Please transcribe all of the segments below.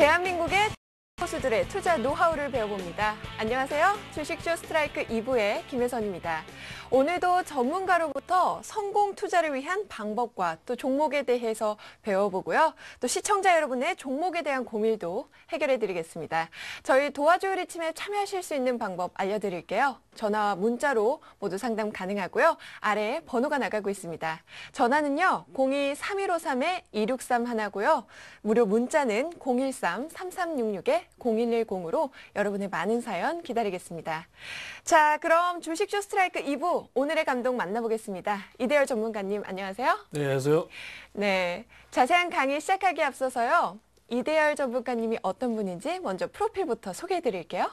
대한민국의 선수들의 투자 노하우를 배워봅니다. 안녕하세요. 주식쇼 스트라이크 2부의 김혜선입니다. 오늘도 전문가로부터 성공 투자를 위한 방법과 또 종목에 대해서 배워보고요. 또 시청자 여러분의 종목에 대한 고민도 해결해드리겠습니다. 저희 도와줘요 리침에 참여하실 수 있는 방법 알려드릴게요. 전화와 문자로 모두 상담 가능하고요. 아래에 번호가 나가고 있습니다. 전화는요. 02-3153-2631 하나고요. 무료 문자는 013-3366-0110으로 여러분의 많은 사연 기다리겠습니다. 자, 그럼 주식쇼 스트라이크 2부 오늘의 감독 만나보겠습니다. 이대열 전문가님 안녕하세요. 네, 안녕하세요. 네, 자세한 강의 시작하기에 앞서서요. 이대열 전문가님이 어떤 분인지 먼저 프로필부터 소개해드릴게요.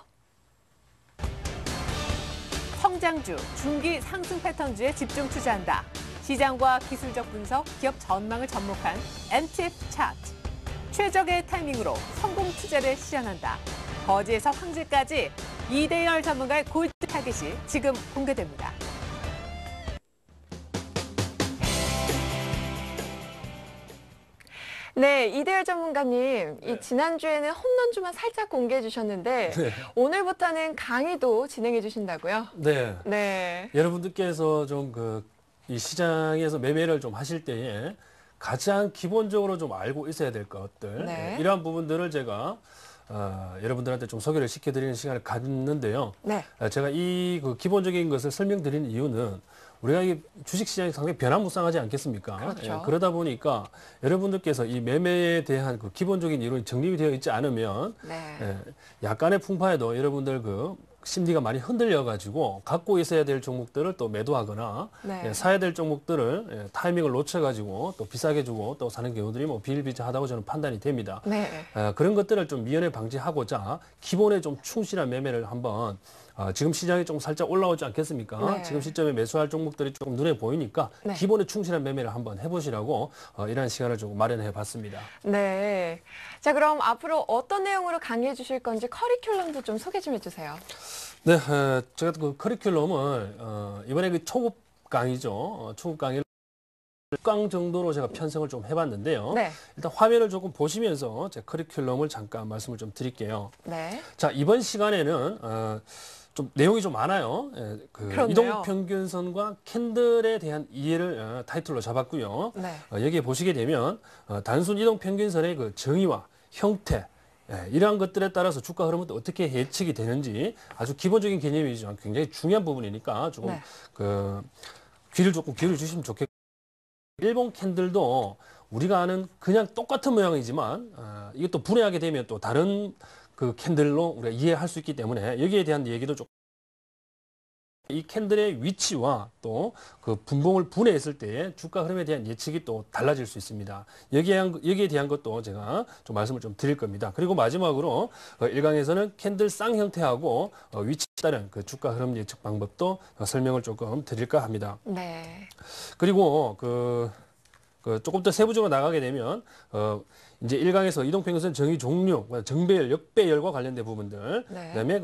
성장주, 중기 상승 패턴주에 집중 투자한다. 시장과 기술적 분석, 기업 전망을 접목한 MTF 차트. 최적의 타이밍으로 성공 투자를 실현한다. 거지에서 황제까지 이대열 전문가의 골드 타깃이 지금 공개됩니다. 네, 이대열 전문가님, 이 지난주에는 홈런주만 살짝 공개해 주셨는데 오늘부터는 강의도 진행해 주신다고요? 네. 네. 여러분들께서 좀 이 시장에서 매매를 좀 하실 때에 가장 기본적으로 좀 알고 있어야 될 것들, 네. 이러한 부분들을 제가 여러분들한테 좀 소개를 시켜드리는 시간을 갖는데요. 네. 제가 이 기본적인 것을 설명드리는 이유는 우리가 이 주식시장이 상당히 변화무쌍하지 않겠습니까? 그렇죠. 그러다 보니까 여러분들께서 이 매매에 대한 기본적인 이론이 정립이 되어 있지 않으면 네. 약간의 풍파에도 여러분들 심리가 많이 흔들려가지고 갖고 있어야 될 종목들을 또 매도하거나 네. 사야 될 종목들을 타이밍을 놓쳐가지고 또 비싸게 주고 또 사는 경우들이 비일비재하다고 저는 판단이 됩니다. 네. 그런 것들을 좀 미연에 방지하고자 기본에 좀 충실한 매매를 한번 지금 시장이 좀 살짝 올라오지 않겠습니까? 네. 지금 시점에 매수할 종목들이 조금 눈에 보이니까 네. 기본에 충실한 매매를 한번 해보시라고 이런 시간을 조금 마련해 봤습니다. 네. 자, 그럼 앞으로 어떤 내용으로 강의해 주실 건지 커리큘럼도 좀 소개 좀 해주세요. 네, 제가 커리큘럼을 이번에 초급 강의죠. 초급 강의를 6강 정도로 제가 편성을 좀 해봤는데요. 네. 일단 화면을 조금 보시면서 제 커리큘럼을 잠깐 말씀을 좀 드릴게요. 네. 자, 이번 시간에는 좀 내용이 좀 많아요. 그렇네요. 이동평균선과 캔들에 대한 이해를 타이틀로 잡았고요. 네. 여기에 보시게 되면 단순 이동평균선의 정의와 형태, 이러한 것들에 따라서 주가 흐름은 또 어떻게 예측이 되는지 아주 기본적인 개념이지만 굉장히 중요한 부분이니까 조금 네. 귀를 조금 기울여 주시면 좋겠고, 일본 캔들도 우리가 아는 그냥 똑같은 모양이지만 이것도 분해하게 되면 또 다른 캔들로 우리가 이해할 수 있기 때문에 여기에 대한 얘기도 조금, 이 캔들의 위치와 또 분봉을 분해했을 때의 주가 흐름에 대한 예측이 또 달라질 수 있습니다. 여기에 대한 것도 제가 좀 말씀을 좀 드릴 겁니다. 그리고 마지막으로 1강에서는 캔들 쌍 형태하고 위치에 따른 주가 흐름 예측 방법도 설명을 조금 드릴까 합니다. 네. 그리고 조금 더 세부적으로 나가게 되면 이제 1강에서 이동평균선 정의 종류, 정배열, 역배열과 관련된 부분들, 네. 그다음에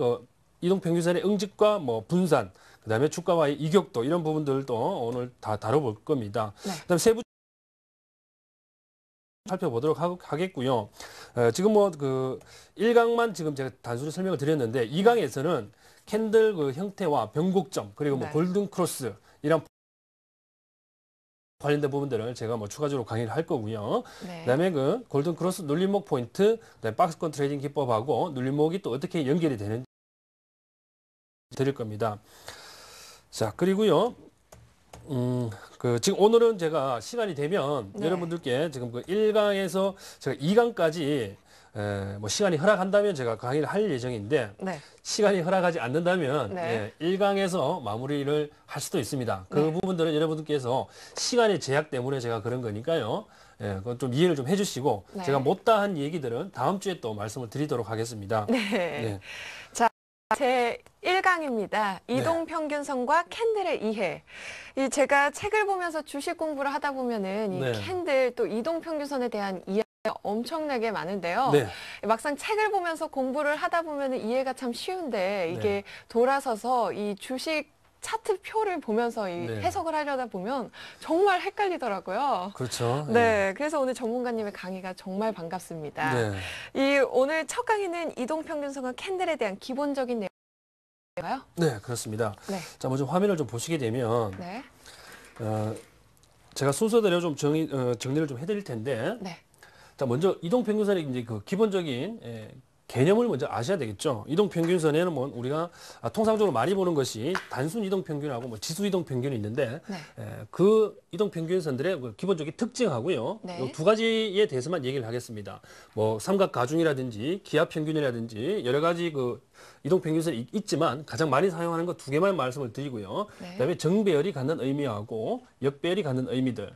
이동평균선의 응집과 분산, 그다음에 주가와의 이격도, 이런 부분들도 오늘 다 다뤄볼 겁니다. 네. 그다음 세부 살펴보도록 하겠고요. 지금 1강만 지금 제가 단순히 설명을 드렸는데 2강에서는 캔들 형태와 변곡점, 그리고 네. 골든 크로스, 이런 관련된 부분들을 제가 추가적으로 강의를 할 거고요. 네. 그다음에 골든 크로스 눌림목 포인트, 그다음에 박스권 트레이딩 기법하고 눌림목이 또 어떻게 연결이 되는지 드릴 겁니다. 자, 그리고요. 지금 오늘은 제가 시간이 되면 네. 여러분들께 지금 1강에서 제가 2강까지 시간이 허락한다면 제가 강의를 할 예정인데, 네. 시간이 허락하지 않는다면 네. 1강에서 마무리를 할 수도 있습니다. 그 네. 부분들은 여러분들께서 시간의 제약 때문에 제가 그런 거니까요. 그건 좀 이해를 좀 해주시고, 네. 제가 못다한 얘기들은 다음 주에 또 말씀을 드리도록 하겠습니다. 네. 네. 제 1강입니다. 이동평균선과 캔들의 이해. 제가 책을 보면서 주식 공부를 하다 보면은 이 네. 캔들 또 이동평균선에 대한 이해가 엄청나게 많은데요. 네. 막상 책을 보면서 공부를 하다 보면은 이해가 참 쉬운데 이게 네. 돌아서서 이 주식 차트 표를 보면서 이 네. 해석을 하려다 보면 정말 헷갈리더라고요. 그렇죠. 네, 그래서 오늘 전문가님의 강의가 정말 반갑습니다. 네. 이 오늘 첫 강의는 이동평균선과 캔들에 대한 기본적인 내용인가요? 네, 그렇습니다. 네. 자, 먼저 화면을 좀 보시게 되면 네. 제가 순서대로 좀 정리를 좀 해드릴 텐데, 네. 자, 먼저 이동평균선의 이제 그 기본적인 개념을 먼저 아셔야 되겠죠. 이동평균선에는 뭐 우리가 통상적으로 많이 보는 것이 단순 이동평균하고 뭐 지수 이동평균이 있는데, 네. 그 이동평균선들의 그 기본적인 특징하고요. 네. 이 두 가지에 대해서만 얘기를 하겠습니다. 뭐 삼각가중이라든지 기하평균이라든지 여러 가지 그 이동평균선이 있지만 가장 많이 사용하는 거 두 개만 말씀을 드리고요. 네. 그다음에 정배열이 갖는 의미하고 역배열이 갖는 의미들,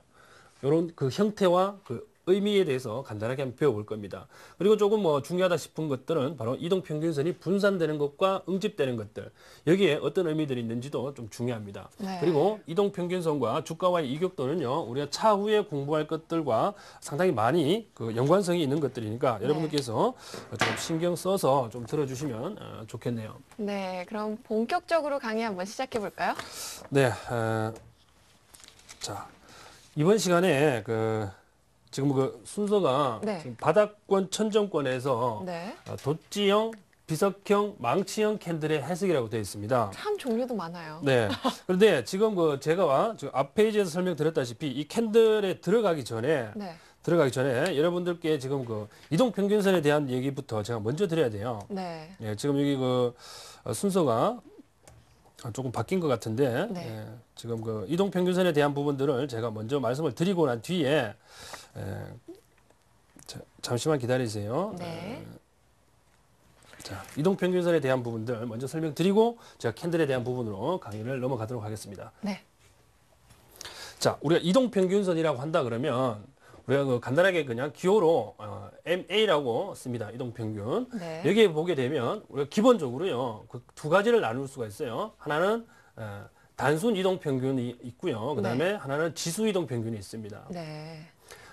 이런 그 형태와 그 의미에 대해서 간단하게 한번 배워볼 겁니다. 그리고 조금 뭐 중요하다 싶은 것들은 바로 이동평균선이 분산되는 것과 응집되는 것들, 여기에 어떤 의미들이 있는지도 좀 중요합니다. 네. 그리고 이동평균선과 주가와의 이격도는요, 우리가 차후에 공부할 것들과 상당히 많이 그 연관성이 있는 것들이니까 여러분들께서 좀 신경 써서 좀 들어주시면 좋겠네요. 네, 그럼 본격적으로 강의 한번 시작해 볼까요? 네, 자, 이번 시간에 지금 그 순서가 네. 지금 바닥권 천정권에서 네. 도찌형, 비석형, 망치형 캔들의 해석이라고 되어 있습니다. 참 종류도 많아요. 네. 그런데 지금 제가 지금 앞 페이지에서 설명드렸다시피 이 캔들에 들어가기 전에 네. 여러분들께 지금 그 이동평균선에 대한 얘기부터 제가 먼저 드려야 돼요. 네. 예, 지금 여기 순서가 조금 바뀐 것 같은데, 네. 지금 그 이동평균선에 대한 부분들을 제가 먼저 말씀을 드리고 난 뒤에, 잠시만 기다리세요. 네. 자, 이동평균선에 대한 부분들 먼저 설명드리고 제가 캔들에 대한 부분으로 강의를 넘어가도록 하겠습니다. 네. 자, 우리가 이동평균선이라고 한다 그러면 우리가 간단하게 그냥 기호로 MA라고 씁니다. 이동평균. 네. 여기에 보게 되면 우리가 기본적으로요, 그 두 가지를 나눌 수가 있어요. 하나는 단순 이동평균이 있고요. 그 다음에 하나는 지수 이동평균이 있습니다. 네.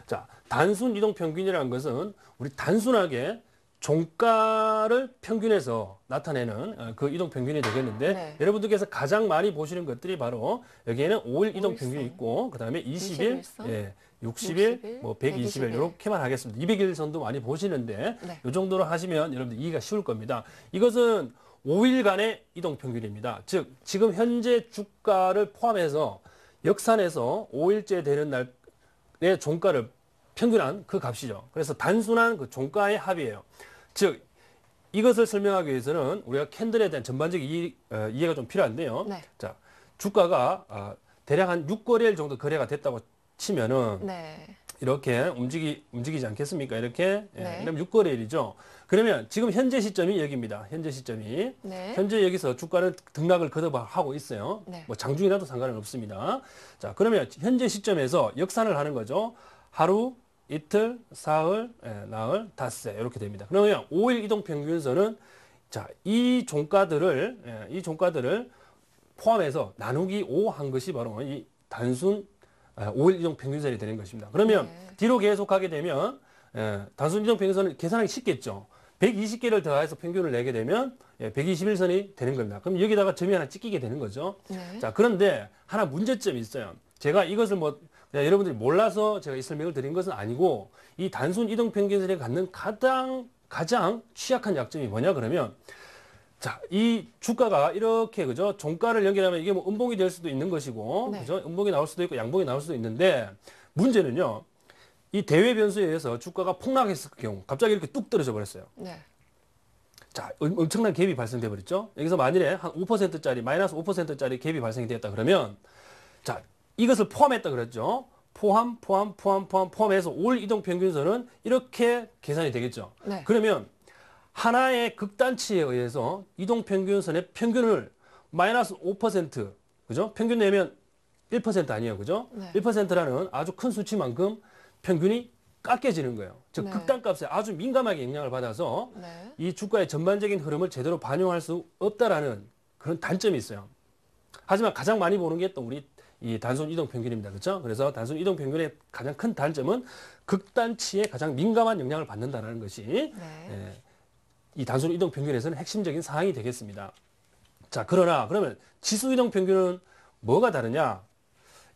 자, 단순 이동평균이라는 것은 우리 단순하게 종가를 평균해서 나타내는 그 이동평균이 되겠는데, 네. 여러분들께서 가장 많이 보시는 것들이 바로 여기에는 5일 이동평균이 5일선. 있고, 그 다음에 20일, 21선, 60일, 60일, 뭐 120일 120일. 이렇게만 하겠습니다. 200일선도 많이 보시는데 네. 이 정도로 하시면 여러분들 이해가 쉬울 겁니다. 이것은 5일간의 이동평균입니다. 즉 지금 현재 주가를 포함해서 역산해서 5일째 되는 날의 종가를 평균한 그 값이죠. 그래서 단순한 그 종가의 합이에요. 즉 이것을 설명하기 위해서는 우리가 캔들에 대한 전반적인 이해가 좀 필요한데요. 네. 자, 주가가 대략 한 6거래일 정도 거래가 됐다고 치면은 네. 이렇게 움직이지 않겠습니까? 이렇게. 네. 그럼 6거래일이죠. 그러면 지금 현재 시점이 여기입니다. 현재 시점이. 네. 현재 여기서 주가는 등락을 거듭하고 있어요. 네. 뭐 장중이라도 상관은 없습니다. 자, 그러면 현재 시점에서 역산을 하는 거죠. 하루, 이틀, 사흘, 나흘, 닷새 이렇게 됩니다. 그러면 5일 이동평균선은 자, 이 종가들을 포함해서 나누기 5 한 것이 바로 이 단순 5일 이동평균선이 되는 것입니다. 그러면 네. 뒤로 계속 가게 되면 단순 이동평균선을 계산하기 쉽겠죠. 120개를 더해서 평균을 내게 되면 121선이 되는 겁니다. 그럼 여기다가 점이 하나 찍히게 되는 거죠. 네. 자, 그런데 하나 문제점이 있어요. 제가 이것을 여러분들이 몰라서 제가 이 설명을 드린 것은 아니고, 이 단순 이동평균선이 갖는 가장 취약한 약점이 뭐냐 그러면, 자, 이 주가가 이렇게, 그죠? 종가를 연결하면 이게 뭐 음봉이 될 수도 있는 것이고, 네. 그죠? 음봉이 나올 수도 있고, 양봉이 나올 수도 있는데, 문제는요, 이 대외 변수에 의해서 주가가 폭락했을 경우, 갑자기 이렇게 뚝 떨어져 버렸어요. 네. 자, 엄청난 갭이 발생돼 버렸죠? 여기서 만일에 한 5%짜리, 마이너스 5%짜리 갭이 발생이 되었다 그러면, 자, 이것을 포함했다 그랬죠? 포함해서 올 이동평균선은 이렇게 계산이 되겠죠? 네. 그러면, 하나의 극단치에 의해서 이동평균선의 평균을 마이너스 5%, 그죠? 평균 내면 1% 아니에요, 그죠? 네. 1%라는 아주 큰 수치만큼 평균이 깎여지는 거예요. 즉, 네. 극단값에 아주 민감하게 영향을 받아서 네. 이 주가의 전반적인 흐름을 제대로 반영할 수 없다라는 그런 단점이 있어요. 하지만 가장 많이 보는 게 또 우리 이 단순 이동평균입니다. 그렇죠? 그래서 단순 이동평균의 가장 큰 단점은 극단치에 가장 민감한 영향을 받는다는 것이 네. 이 단순 이동평균에서는 핵심적인 사항이 되겠습니다. 자, 그러면 지수 이동 평균은 뭐가 다르냐?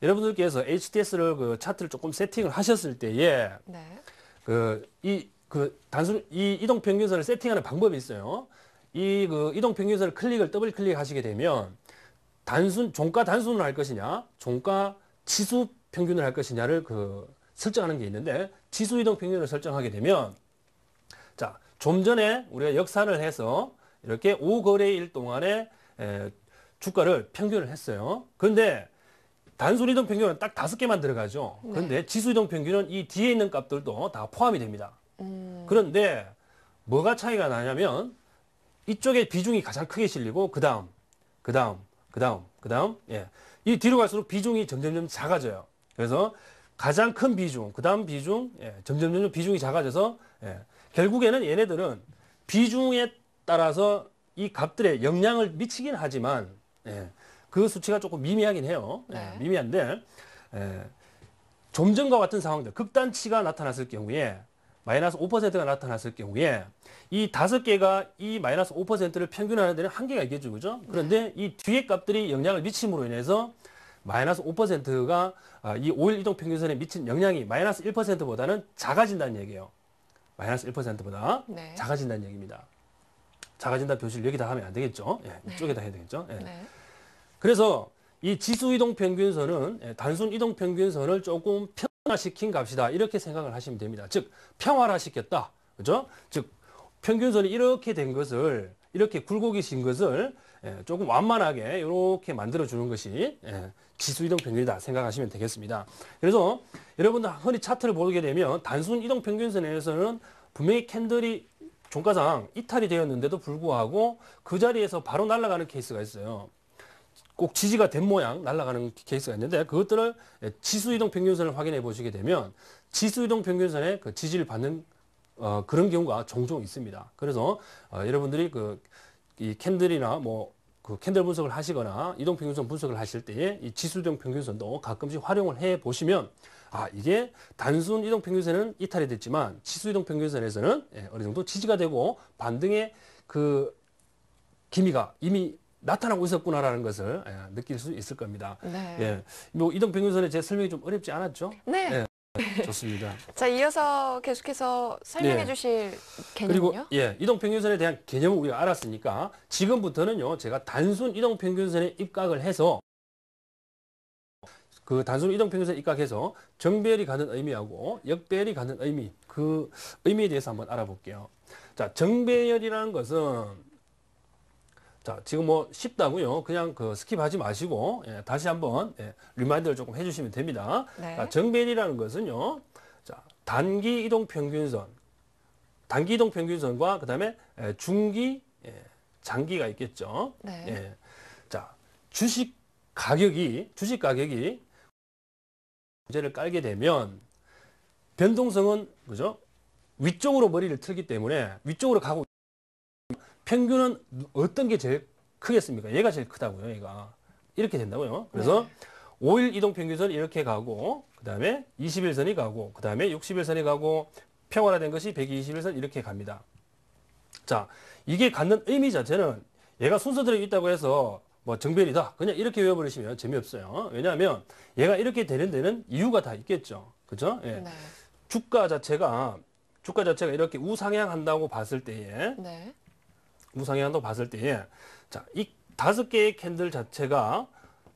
여러분들께서 HTS를 그 차트를 조금 세팅을 하셨을 때에 네. 단순 이 이동 평균선을 세팅하는 방법이 있어요. 이 이동 평균선을 더블 클릭하시게 되면 종가 단순을 할 것이냐, 종가 치수 평균을 할 것이냐를 설정하는 게 있는데, 지수 이동 평균을 설정하게 되면, 자, 좀 전에 우리가 역산을 해서 이렇게 5거래일 동안에 주가를 평균을 했어요. 그런데 단순 이동 평균은 딱 5개만 들어가죠. 그런데 지수 이동 평균은 이 뒤에 있는 값들도 다 포함이 됩니다. 그런데 뭐가 차이가 나냐면 이쪽에 비중이 가장 크게 실리고 그다음, 예. 이 뒤로 갈수록 비중이 점점 작아져요. 그래서 가장 큰 비중, 그다음 비중, 예. 점점 비중이 작아져서 예. 결국에는 얘네들은 비중에 따라서 이 값들에 영향을 미치긴 하지만 예. 그 수치가 조금 미미하긴 해요. 네. 예. 미미한데 좀 전과 같은 상황들, 극단치가 나타났을 경우에 마이너스 5%가 나타났을 경우에 이 5개가 이 마이너스 5%를 평균하는 데는 한계가 있겠죠. 그죠? 그런데 이 뒤에 값들이 영향을 미침으로 인해서 마이너스 5%가 이 5일 이동 평균선에 미친 영향이 마이너스 1%보다는 작아진다는 얘기예요. 마이너스 1%보다 네. 작아진다는 얘기입니다. 작아진다 표시를 여기다 하면 안 되겠죠. 예, 이쪽에다 해야 되겠죠. 예. 네. 그래서 이 지수 이동 평균선은 단순 이동 평균선을 조금 평화시킨 값이다. 이렇게 생각을 하시면 됩니다. 즉 평화화시켰다. 그죠? 즉 평균선이 이렇게 된 것을, 이렇게 굴곡이 진 것을 조금 완만하게 이렇게 만들어 주는 것이 지수 이동 평균이다 생각하시면 되겠습니다. 그래서 여러분들 흔히 차트를 보게 되면 단순 이동 평균선에서는 분명히 캔들이 종가상 이탈이 되었는데도 불구하고 그 자리에서 바로 날아가는 케이스가 있어요. 꼭 지지가 된 모양 날아가는 케이스가 있는데, 그것들을 지수 이동 평균선을 확인해 보시게 되면 지수 이동 평균선의 그 지지를 받는 그런 경우가 종종 있습니다. 그래서 여러분들이 이 캔들이나 그 캔들 분석을 하시거나 이동 평균선 분석을 하실 때에 이 지수 이동 평균선도 가끔씩 활용을 해 보시면 이게 단순 이동 평균선은 이탈이 됐지만 지수 이동 평균선에서는 어느 정도 지지가 되고 반등의 그 기미가 이미 나타나고 있었구나라는 것을 느낄 수 있을 겁니다. 네. 예, 이동 평균선에 제 설명이 좀 어렵지 않았죠? 네. 좋습니다. 자, 이어서 계속해서 설명해 네. 주실 그리고 개념은요? 이동 평균선에 대한 개념을 우리가 알았으니까 지금부터는요, 제가 단순 이동 평균선에 입각을 해서 그 단순 이동 평균선에 입각해서 정배열이 갖는 의미하고 역배열이 갖는 의미, 그 의미에 대해서 한번 알아볼게요. 자, 정배열이라는 것은 지금 쉽다고요. 그냥 스킵하지 마시고 다시 한번 리마인드를 조금 해주시면 됩니다. 네. 자, 정배열이라는 것은요, 단기 이동 평균선과 그다음에 중기, 장기가 있겠죠. 네. 예. 자, 주식 가격이 문제를 깔게 되면 변동성은 그죠? 위쪽으로 머리를 틀기 때문에 위쪽으로 가고, 평균은 어떤 게 제일 크겠습니까? 얘가 제일 크다고요. 얘가 이렇게 된다고요. 그래서 5일 이동 평균선이 이렇게 가고, 그 다음에 21선이 가고, 그 다음에 61선이 가고, 평화화된 것이 121선 이렇게 갑니다. 자, 이게 갖는 의미 자체는 얘가 순서대로 있다고 해서 정배열이다, 그냥 이렇게 외워버리시면 재미없어요. 왜냐하면 얘가 이렇게 되는 데는 이유가 다 있겠죠. 그죠? 예. 네. 주가 자체가 이렇게 우상향한다고 봤을 때에, 네. 자, 이 5개의 캔들 자체가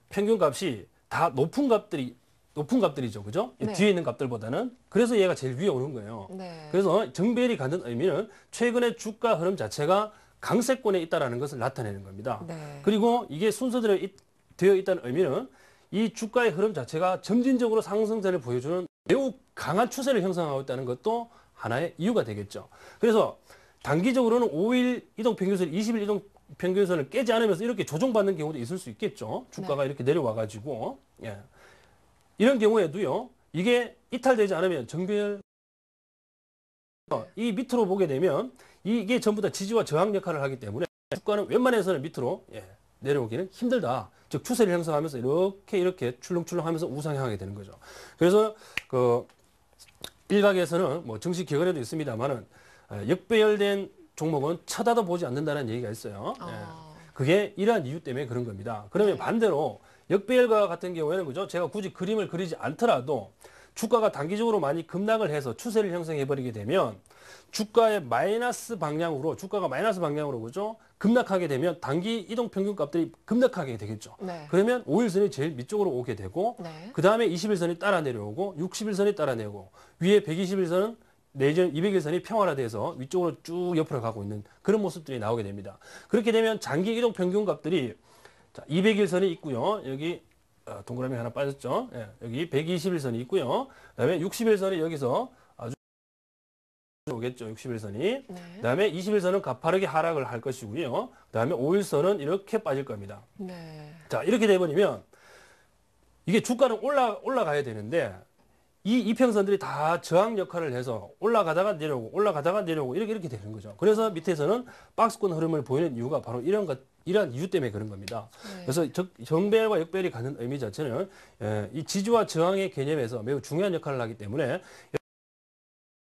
평균 값이 다 높은 값들이죠. 그죠? 네. 뒤에 있는 값들보다는. 그래서 얘가 제일 위에 오는 거예요. 네. 그래서 정배열이 갖는 의미는 최근의 주가 흐름 자체가 강세권에 있다는 것을 나타내는 겁니다. 네. 그리고 이게 순서대로 되어 있다는 의미는 이 주가의 흐름 자체가 점진적으로 상승세를 보여주는 매우 강한 추세를 형성하고 있다는 것도 하나의 이유가 되겠죠. 그래서 단기적으로는 5일 이동 평균선, 20일 이동 평균선을 깨지 않으면서 이렇게 조정받는 경우도 있을 수 있겠죠. 주가가 이렇게 내려와가지고. 예. 이런 경우에도요, 이게 이탈되지 않으면 정배열, 이 밑으로 보게 되면 이게 전부 다 지지와 저항 역할을 하기 때문에 주가는 웬만해서는 밑으로 내려오기는 힘들다. 즉 추세를 형성하면서 이렇게 출렁출렁하면서 우상향하게 되는 거죠. 그래서 일각에서는 정식 기관에도 있습니다만은 역배열된 종목은 쳐다도 보지 않는다는 얘기가 있어요. 그게 이러한 이유 때문에 그런 겁니다. 그러면 네. 반대로 역배열과 같은 경우에는 그죠? 제가 굳이 그림을 그리지 않더라도 주가가 단기적으로 많이 급락을 해서 추세를 형성해 버리게 되면 주가가 마이너스 방향으로 그죠? 급락하게 되면 단기 이동 평균 값들이 급락하게 되겠죠. 네. 그러면 5일선이 제일 밑쪽으로 오게 되고 네. 그 다음에 20일선이 따라 내려오고 60일선이 따라 내려오고 위에 120일선은 내전 200일선이 평활화돼서 위쪽으로 쭉 옆으로 가고 있는 그런 모습들이 나오게 됩니다. 그렇게 되면 장기 이동 평균 값들이 자, 200일선이 있고요. 여기 동그라미 하나 빠졌죠. 예, 여기 121선이 있고요. 그다음에 60일선이 여기서 아주 오겠죠. 60일선이. 네. 그다음에 20일선은 가파르게 하락을 할 것이고요. 그다음에 5일선은 이렇게 빠질 겁니다. 네. 자, 이렇게 돼 버리면 이게 주가는 올라가야 되는데 이 이평선들이 다 저항 역할을 해서 올라가다가 내려오고 이렇게 되는 거죠. 그래서 밑에서는 박스권 흐름을 보이는 이유가 바로 이러한 이유 때문에 그런 겁니다. 네. 그래서 정배열과 역배열이 갖는 의미 자체는 이 지지와 저항의 개념에서 매우 중요한 역할을 하기 때문에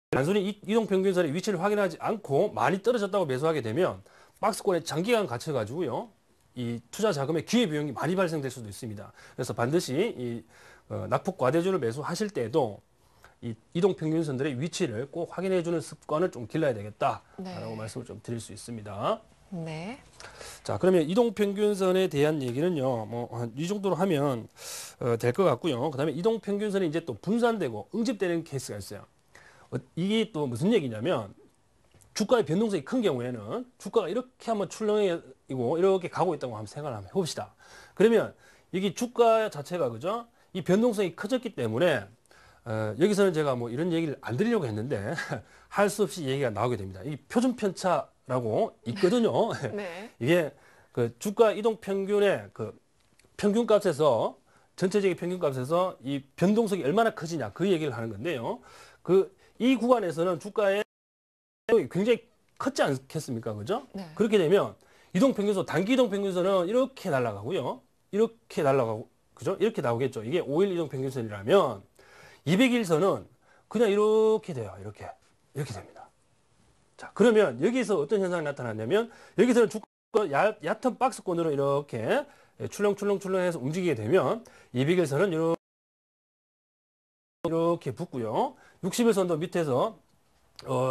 단순히 이동평균선의 위치를 확인하지 않고 많이 떨어졌다고 매수하게 되면 박스권에 장기간 갇혀가지고요. 이 투자 자금의 기회비용이 많이 발생될 수도 있습니다. 그래서 반드시 이 낙폭 과대주를 매수하실 때에도 이 이동평균선들의 위치를 꼭 확인해주는 습관을 좀 길러야 되겠다라고 네. 말씀을 좀 드릴 수 있습니다. 네. 자, 그러면 이동평균선에 대한 얘기는요, 뭐 이 정도로 하면 될 것 같고요. 그다음에 이동평균선이 이제 또 분산되고 응집되는 케이스가 있어요. 이게 또 무슨 얘기냐면 주가의 변동성이 큰 경우에는 주가가 이렇게 한번 출렁이고 이렇게 가고 있다고 한번 생각을 한번 해봅시다. 그러면 이게 주가 자체가 그죠? 이 변동성이 커졌기 때문에 여기서는 제가 뭐 이런 얘기를 안 드리려고 했는데 할 수 없이 얘기가 나오게 됩니다. 이 표준 편차라고 있거든요. 네. 이게 그 주가 이동 평균의 그 평균값에서 전체적인 평균값에서 이 변동성이 얼마나 커지냐 그 얘기를 하는 건데요. 이 구간에서는 주가의 굉장히 컸지 않겠습니까? 그죠? 네. 그렇게 되면 이동평균선, 단기 이동평균선은 이렇게 날아가고요. 이렇게 날아가고, 그죠? 이렇게 나오겠죠. 이게 5일 이동평균선이라면 200일선은 그냥 이렇게 돼요. 이렇게 됩니다. 자, 그러면 여기서 어떤 현상이 나타났냐면 여기서는 주가가 얕은 박스권으로 이렇게 출렁출렁해서 움직이게 되면 200일선은 이렇게 붙고요. 60일선도 밑에서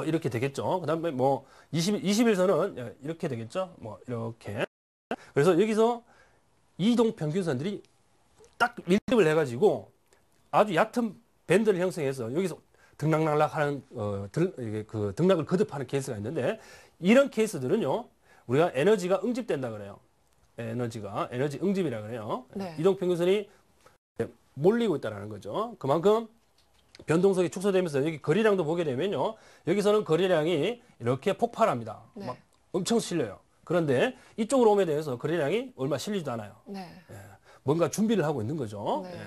이렇게 되겠죠. 그 다음에 뭐 20일선은 이렇게 되겠죠. 뭐 이렇게. 그래서 여기서 이동 평균선들이 딱 밀집을 해가지고 아주 얕은 밴드를 형성해서 여기서 등락하는 그 등락을 거듭하는 케이스가 있는데 이런 케이스들은요 우리가 에너지가 응집된다 그래요. 에너지 응집이라 그래요. 네. 이동 평균선이 몰리고 있다는 거죠. 그만큼 변동성이 축소되면서 여기 거래량도 보게 되면요. 여기서는 거래량이 이렇게 폭발합니다. 네. 막 엄청 실려요. 그런데 이쪽으로 오면 돼서 거래량이 얼마 실리지도 않아요. 네. 뭔가 준비를 하고 있는 거죠. 네.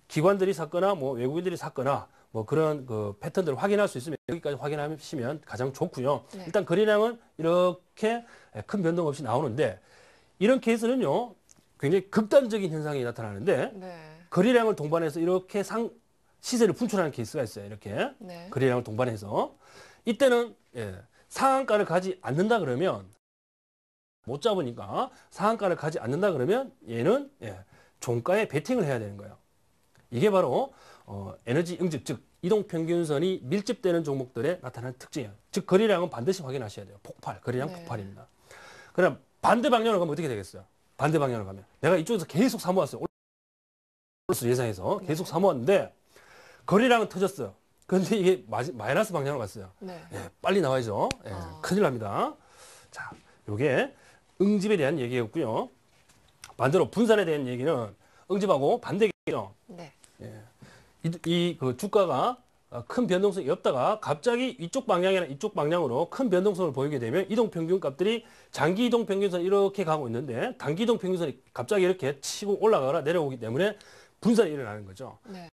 기관들이 샀거나 뭐 외국인들이 샀거나 뭐 그런 그 패턴들을 확인할 수 있으면 여기까지 확인하시면 가장 좋고요. 네. 일단 거래량은 이렇게 큰 변동 없이 나오는데 이런 케이스는요. 굉장히 극단적인 현상이 나타나는데 네. 거래량을 동반해서 이렇게 시세를 분출하는 케이스가 있어요. 이렇게 네. 거래량을 동반해서 이때는 상한가를 가지 않는다 그러면 못 잡으니까 상한가를 가지 않는다 그러면 얘는 종가에 베팅을 해야 되는 거예요. 이게 바로 에너지 응집 즉 이동평균선이 밀집되는 종목들에 나타나는 특징이에요. 즉 거래량은 반드시 확인하셔야 돼요. 거래량 네. 폭발입니다. 그럼 반대 방향으로 가면 어떻게 되겠어요? 반대 방향으로 가면 내가 이쪽에서 계속 사모았어요. 올수 예상해서 계속 사모았는데 거래량은 터졌어요. 그런데 이게 마이너스 방향으로 갔어요. 네. 빨리 나와야죠. 큰일 납니다. 자, 요게 응집에 대한 얘기였고요. 반대로 분산에 대한 얘기는 응집하고 반대겠죠. 네. 그 주가가 큰 변동성이 없다가 갑자기 이쪽 방향이나 이쪽 방향으로 큰 변동성을 보이게 되면 이동평균 값들이 장기 이동평균선 이렇게 가고 있는데 단기 이동평균선이 갑자기 이렇게 치고 올라가거나 내려오기 때문에 분산이 일어나는 거죠. 네.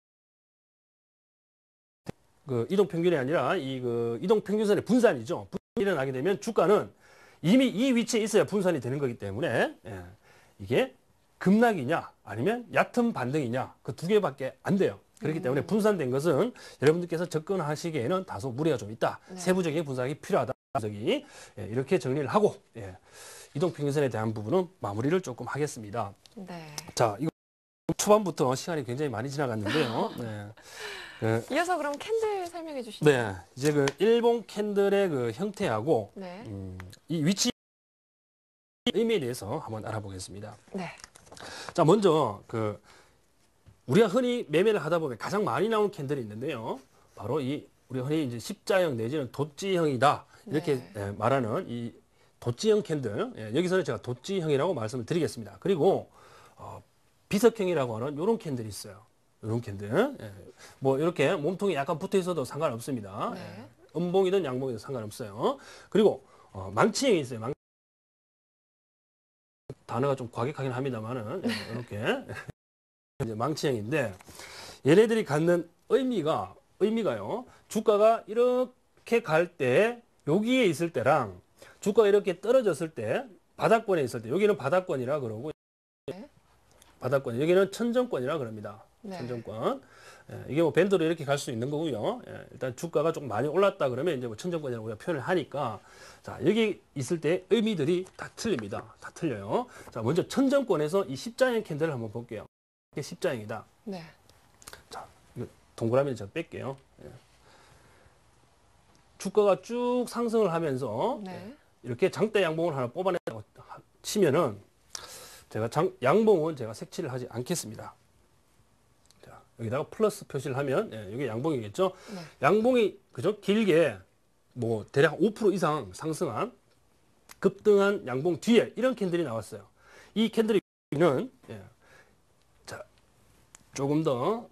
그 이동평균이 아니라 이동평균선의 분산이죠. 분산이 일어나게 되면 주가는 이미 이 위치에 있어야 분산이 되는 거기 때문에 이게 급락이냐 아니면 얕은 반등이냐 그 두 개밖에 안 돼요. 그렇기 때문에 분산된 것은 여러분들께서 접근하시기에는 다소 무리가 좀 있다. 네. 세부적인 분석이 필요하다. 이렇게 정리를 하고 이동평균선에 대한 부분은 마무리를 조금 하겠습니다. 네. 자, 이거 초반부터 시간이 굉장히 많이 지나갔는데요. 네. 이어서 그럼 캔들 설명해 주시죠. 네, 이제 그 일본 캔들의 그 형태하고 네. 이 위치 의미에 대해서 한번 알아보겠습니다. 네. 자, 먼저 그 우리가 흔히 매매를 하다 보면 가장 많이 나오는 캔들이 있는데요. 바로 이 우리가 흔히 이제 십자형 내지는 도찌형이다 이렇게 네. 말하는 이 도찌형 캔들. 예, 여기서는 제가 도찌형이라고 말씀을 드리겠습니다. 그리고 비석형이라고 하는 이런 캔들이 있어요. 이런 캔들. 예, 뭐 이렇게 몸통이 약간 붙어 있어도 상관없습니다. 네. 예, 음봉이든 양봉이든 상관없어요. 그리고 망치형이 있어요. 단어가 좀 과격하긴 합니다만은 예, 이렇게 이제 망치형인데 얘네들이 갖는 의미가요. 주가가 이렇게 갈 때 여기에 있을 때랑 주가가 이렇게 떨어졌을 때 바닥권에 있을 때 여기는 바닥권이라 그러고 네. 바닥권 여기는 천정권이라 그럽니다. 네. 천정권. 예, 이게 뭐 밴드로 이렇게 갈 수 있는 거고요. 예, 일단 주가가 좀 많이 올랐다 그러면 이제 뭐 천정권이라고 우리가 표현을 하니까 자, 여기 있을 때 의미들이 다 틀립니다. 다 틀려요. 자, 먼저 천정권에서 이 십자형 캔들을 한번 볼게요. 이게 십자형이다. 네. 자, 이거 동그라미를 제가 뺄게요. 예. 주가가 쭉 상승을 하면서 네. 이렇게 장대 양봉을 하나 뽑아낸다고 치면은 제가 양봉은 제가 색칠을 하지 않겠습니다. 자, 여기다가 플러스 표시를 하면 예, 이게 양봉이겠죠. 네. 양봉이 그죠? 길게 뭐 대략 5% 이상 상승한 급등한 양봉 뒤에 이런 캔들이 나왔어요. 이 캔들은 예, 자, 조금 더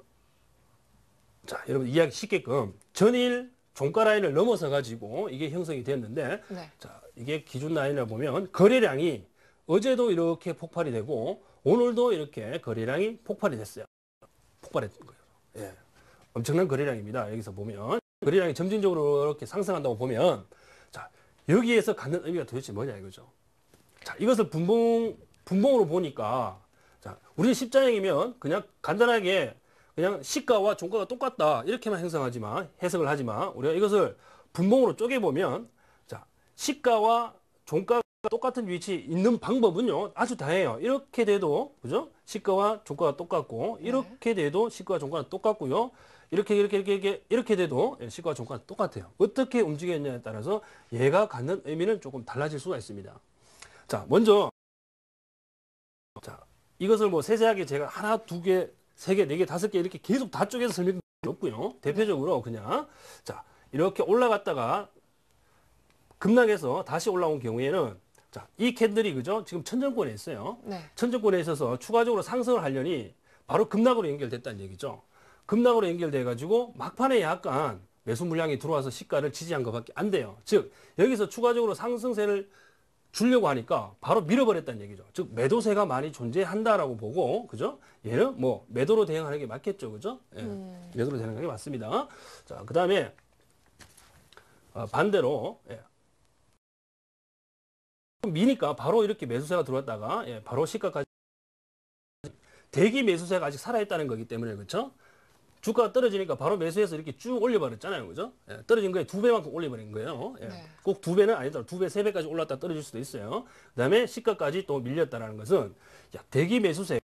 자, 여러분 이해하기 쉽게끔 전일 종가 라인을 넘어서 가지고 이게 형성이 됐는데 네. 자, 이게 기준 라인을 보면 거래량이 어제도 이렇게 폭발이 되고 오늘도 이렇게 거래량이 폭발이 됐어요. 폭발했던 거예요. 예. 엄청난 거래량입니다. 여기서 보면 거래량이 점진적으로 이렇게 상승한다고 보면 자, 여기에서 갖는 의미가 도대체 뭐냐 이거죠. 자, 이것을 분봉으로 보니까 자, 우리 십자형이면 그냥 간단하게 그냥 시가와 종가가 똑같다 이렇게만 해석을 하지만 우리가 이것을 분봉으로 쪼개보면 자, 시가와 종가가 똑같은 위치에 있는 방법은요 아주 다양해요. 이렇게 돼도 그죠? 시가와 종가가 똑같고 이렇게 돼도 시가와 종가는 똑같고요. 이렇게 돼도 시가와 종가는 똑같아요. 어떻게 움직였냐에 따라서 얘가 갖는 의미는 조금 달라질 수가 있습니다. 자, 먼저 자, 이것을 뭐 세세하게 제가 하나, 두 개, 세 개, 네 개, 다섯 개 이렇게 계속 다 쪼개서 설명이 없고요. 대표적으로 그냥 자, 이렇게 올라갔다가 급락해서 다시 올라온 경우에는 자, 이 캔들이 그죠? 지금 천정권에 있어요. 네. 천정권에 있어서 추가적으로 상승을 하려니 바로 급락으로 연결됐다는 얘기죠. 급락으로 연결돼 가지고 막판에 약간 매수 물량이 들어와서 시가를 지지한 것밖에 안 돼요. 즉, 여기서 추가적으로 상승세를 주려고 하니까 바로 밀어버렸다는 얘기죠. 즉, 매도세가 많이 존재한다라고 보고, 그죠? 얘는 뭐 매도로 대응하는 게 맞겠죠. 그죠? 예, 매도로 대응하는 게 맞습니다. 자, 그 다음에 반대로 예. 미니까 바로 이렇게 매수세가 들어왔다가 예, 바로 시가까지 대기 매수세가 아직 살아있다는 거기 때문에 그렇죠? 주가가 떨어지니까 바로 매수해서 이렇게 쭉 올려버렸잖아요, 그죠? 예, 떨어진 거에 2배만큼 올려버린 거예요. 예, 네. 꼭 2배는 아니더라도 2배, 3배까지 올랐다 떨어질 수도 있어요. 그다음에 시가까지 또 밀렸다라는 것은 야, 대기 매수세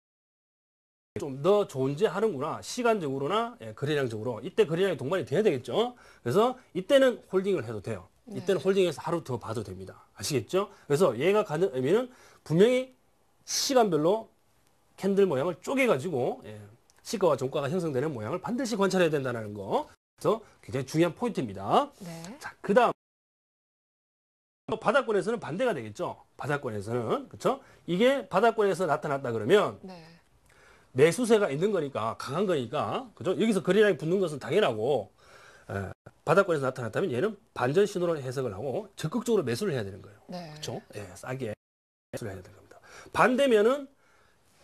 좀 더 존재하는구나. 시간적으로나 예, 거래량적으로 이때 거래량이 동반이 돼야 되겠죠. 그래서 이때는 홀딩을 해도 돼요. 이때는 홀딩해서 하루 더 봐도 됩니다. 아시겠죠? 그래서 얘가 갖는 의미는 분명히 시간별로 캔들 모양을 쪼개가지고 예, 시가와 종가가 형성되는 모양을 반드시 관찰해야 된다는 거. 그래서 굉장히 중요한 포인트입니다. 네. 자, 그 다음 바닥권에서는 반대가 되겠죠. 바닥권에서는 그렇죠? 이게 바닥권에서 나타났다 그러면 네. 매수세가 있는 거니까 강한 거니까 그죠? 여기서 거래량이 붙는 것은 당연하고 바닥권에서 나타났다면 얘는 반전 신호로 해석을 하고 적극적으로 매수를 해야 되는 거예요. 네. 그렇죠? 예, 싸게 매수를 해야 되는 겁니다. 반대면은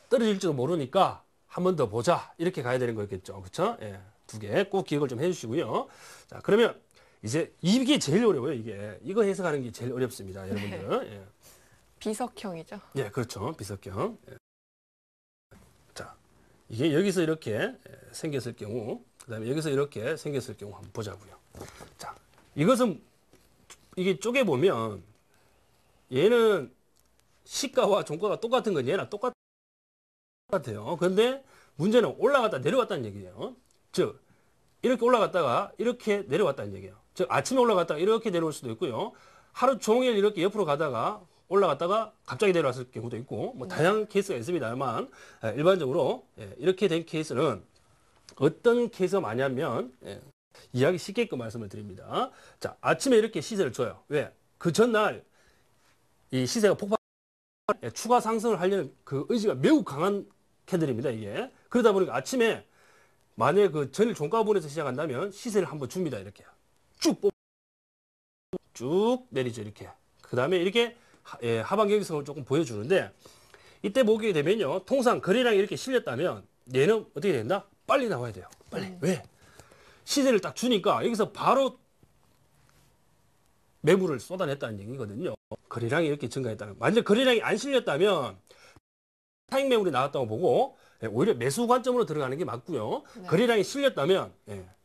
떨어질지도 모르니까 한 번 더 보자 이렇게 가야 되는 거겠죠. 그렇죠? 예, 두 개 꼭 기억을 좀 해주시고요. 자, 그러면 이제 이게 제일 어려워요. 이거 해석하는 게 제일 어렵습니다, 여러분들. 예. 비석형이죠. 예, 그렇죠. 비석형. 예. 자, 이게 여기서 이렇게 생겼을 경우, 그 다음에 여기서 이렇게 생겼을 경우 한번 보자고요. 자, 이것은, 이게 쪼개보면, 얘는 시가와 종가가 똑같은 건 얘랑 똑같아요. 그런데 문제는 올라갔다 내려갔다는 얘기예요. 즉 이렇게 올라갔다가 이렇게 내려갔다는 얘기예요. 즉 아침에 올라갔다가 이렇게 내려올 수도 있고요. 하루 종일 이렇게 옆으로 가다가 올라갔다가 갑자기 내려왔을 경우도 있고 뭐 다양한 케이스가 있습니다만 일반적으로 이렇게 된 케이스는 어떤 케이스가 많냐면 이해하기 쉽게끔 말씀을 드립니다. 자, 아침에 이렇게 시세를 줘요. 왜? 그 전날 이 시세가 추가 상승을 하려는 그 의지가 매우 강한 캔들입니다, 이게. 그러다 보니까 아침에 만약에 그 전일 종가분에서 시작한다면 시세를 한번 줍니다, 이렇게. 쭉 내리죠, 이렇게. 그 다음에 이렇게 하방 경직성을 조금 보여주는데 이때 보게 되면요. 통상 거래량이 이렇게 실렸다면 얘는 어떻게 된다? 빨리 나와야 돼요. 빨리. 왜? 시세를 딱 주니까 여기서 바로 매물을 쏟아냈다는 얘기거든요. 거래량이 이렇게 증가했다는. 만약 거래량이 안 실렸다면 타익 매물이 나왔다고 보고 오히려 매수 관점으로 들어가는 게 맞고요. 네. 거래량이 거래량이 실렸다면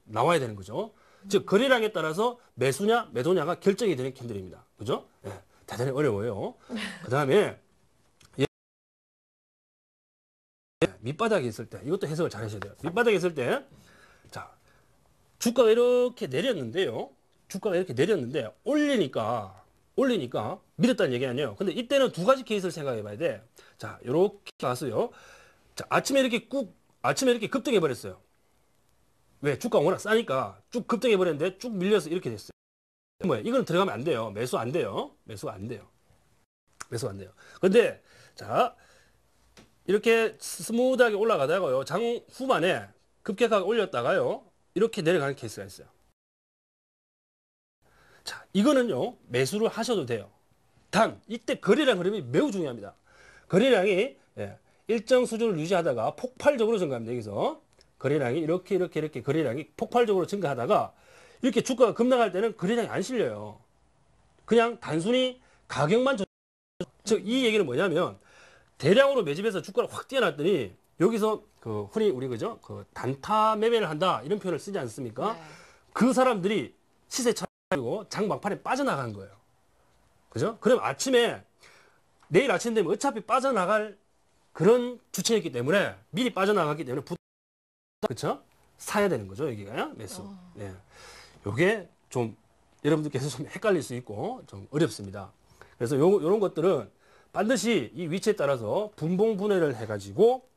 나와야 되는 거죠. 즉 거래량에 따라서 매수냐 매도냐가 결정이 되는 캔들입니다. 그죠? 대단히 어려워요. 그다음에 밑바닥에 있을 때 이것도 해석을 잘 하셔야 돼요. 밑바닥에 있을 때 자, 주가가 이렇게 내렸는데요. 주가가 이렇게 내렸는데 올리니까 밀었다는 얘기 아니에요. 근데 이때는 두 가지 케이스를 생각해 봐야 돼. 자, 요렇게 왔어요. 자, 아침에 이렇게 급등해 버렸어요. 왜? 주가가 워낙 싸니까 쭉 급등해 버렸는데 쭉 밀려서 이렇게 됐어요. 뭐야? 이건 들어가면 안 돼요. 매수 안 돼요. 매수가 안 돼요. 매수가 안 돼요. 근데 자, 이렇게 스무드하게 올라가다가요. 장 후반에 급격하게 올렸다가요. 이렇게 내려가는 케이스가 있어요. 자, 이거는요. 매수를 하셔도 돼요. 단 이때 거래량 흐름이 매우 중요합니다. 거래량이 일정 수준을 유지하다가 폭발적으로 증가합니다. 여기서 거래량이 이렇게 거래량이 폭발적으로 증가하다가 이렇게 주가가 급락할 때는 거래량이 안 실려요. 그냥 단순히 가격만 즉 이 얘기는 뭐냐면 대량으로 매집해서 주가를 확 뛰어났더니 여기서 그 흔히 우리 그죠? 그 단타 매매를 한다 이런 표현을 쓰지 않습니까? 네. 그 사람들이 시세 차리고 장 막판에 빠져나간 거예요. 그죠? 그럼 아침에 내일 아침 되면 어차피 빠져나갈 그런 주체였기 때문에 미리 빠져나갔기 때문에 그렇죠? 사야 되는 거죠, 여기가요. 매수. 네. 요게 좀 여러분들께서 좀 헷갈릴 수 있고 좀 어렵습니다. 그래서 요런 것들은 반드시 이 위치에 따라서 분봉 분해를 해가지고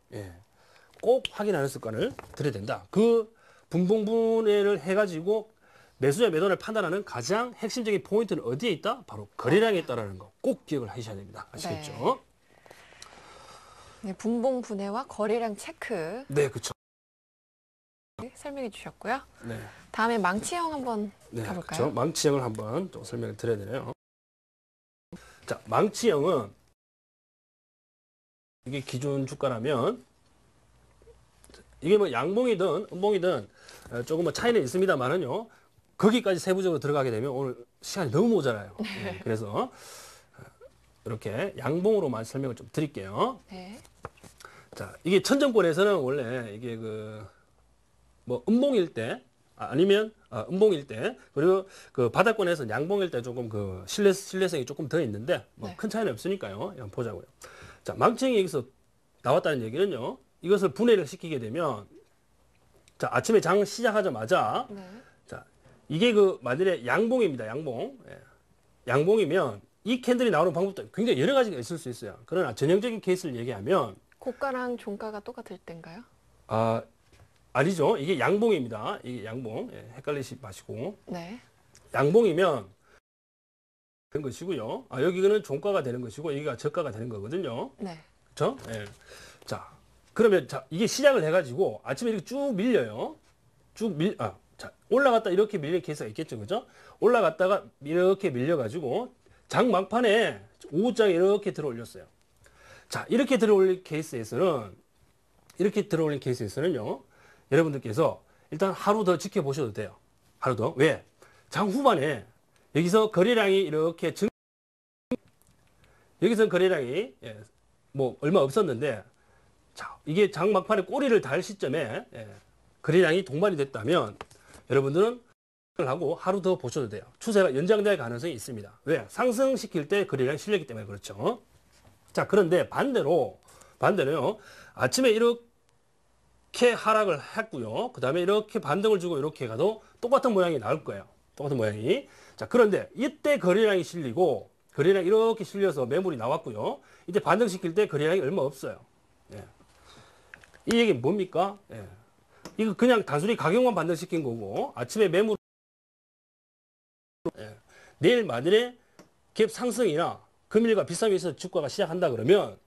꼭 확인하는 습관을 들여야 된다. 그 분봉 분해를 해가지고 매수냐 매도를 판단하는 가장 핵심적인 포인트는 어디에 있다? 바로 거래량에 있다라는 거 꼭 기억을 하셔야 됩니다. 아시겠죠? 네, 분봉 분해와 거래량 체크 네, 그렇죠. 설명해 주셨고요. 네, 다음에 망치형 한번 네, 가볼까요? 그렇죠. 망치형을 한번 좀 설명을 드려야 되네요. 자, 망치형은 이게 기준 주가라면 이게 뭐 양봉이든 음봉이든 조금 뭐 차이는 있습니다만은요. 거기까지 세부적으로 들어가게 되면 오늘 시간이 너무 모자라요. 네, 그래서 이렇게 양봉으로만 설명을 좀 드릴게요. 네. 자, 이게 천정권에서는 원래 이게 뭐 음봉일 때 아니면 음봉일 때 그리고 그 바닥권에서 양봉일 때 조금 그 신뢰성이 조금 더 있는데 뭐 큰 차이는 없으니까요. 한번 보자고요. 자, 망치형이 여기서 나왔다는 얘기는요. 이것을 분해를 시키게 되면 자, 아침에 장 시작하자마자 네. 자, 이게 만일에 양봉입니다. 양봉. 양봉이면 이 캔들이 나오는 방법도 굉장히 여러 가지가 있을 수 있어요. 그러나 전형적인 케이스를 얘기하면 고가랑 종가가 똑같을 때인가요? 아니죠. 이게 양봉입니다. 이게 양봉. 헷갈리지 마시고. 네. 양봉이면 되는 것이고요. 여기는 종가가 되는 것이고 여기가 저가가 되는 거거든요. 네. 그렇죠? 자, 그러면 자, 이게 시작을 해가지고 아침에 이렇게 쭉 밀려요. 자, 올라갔다 이렇게 밀린 케이스가 있겠죠, 그죠? 올라갔다가 이렇게 밀려가지고 장 막판에 오후장에 이렇게 들어올렸어요. 자, 이렇게 들어올린 케이스에서는요, 여러분들께서 일단 하루 더 지켜보셔도 돼요. 하루 더. 왜? 장 후반에 여기서 거래량이 이렇게 여기서 거래량이 뭐 얼마 없었는데 자, 이게 장 막판에 꼬리를 달 시점에 거래량이 동반이 됐다면 여러분들은 하고 하루 더 보셔도 돼요. 추세가 연장될 가능성이 있습니다. 왜? 상승시킬 때 거래량이 실렸기 때문에 그렇죠. 자, 그런데 반대로요. 아침에 이렇게 하락을 했고요. 그 다음에 이렇게 반등을 주고 이렇게 가도 똑같은 모양이 나올 거예요. 똑같은 모양이. 자, 그런데 이때 거래량이 실리고, 거래량이 이렇게 실려서 매물이 나왔고요. 이때 반등시킬 때 거래량이 얼마 없어요. 예. 이 얘기는 뭡니까? 예. 이거 그냥 단순히 가격만 반등시킨 거고, 아침에 매물, 예. 내일 만일에 갭 상승이나 금일과 비싸게 있어서 주가가 시작한다 그러면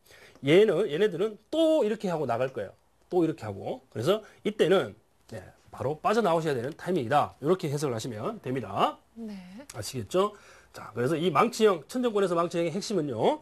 얘네들은 또 이렇게 하고 나갈 거예요. 또 이렇게 하고. 그래서 이때는 네, 바로 빠져나오셔야 되는 타이밍이다. 이렇게 해석을 하시면 됩니다. 네. 아시겠죠? 자, 그래서 이 망치형, 천정권에서 망치형의 핵심은요.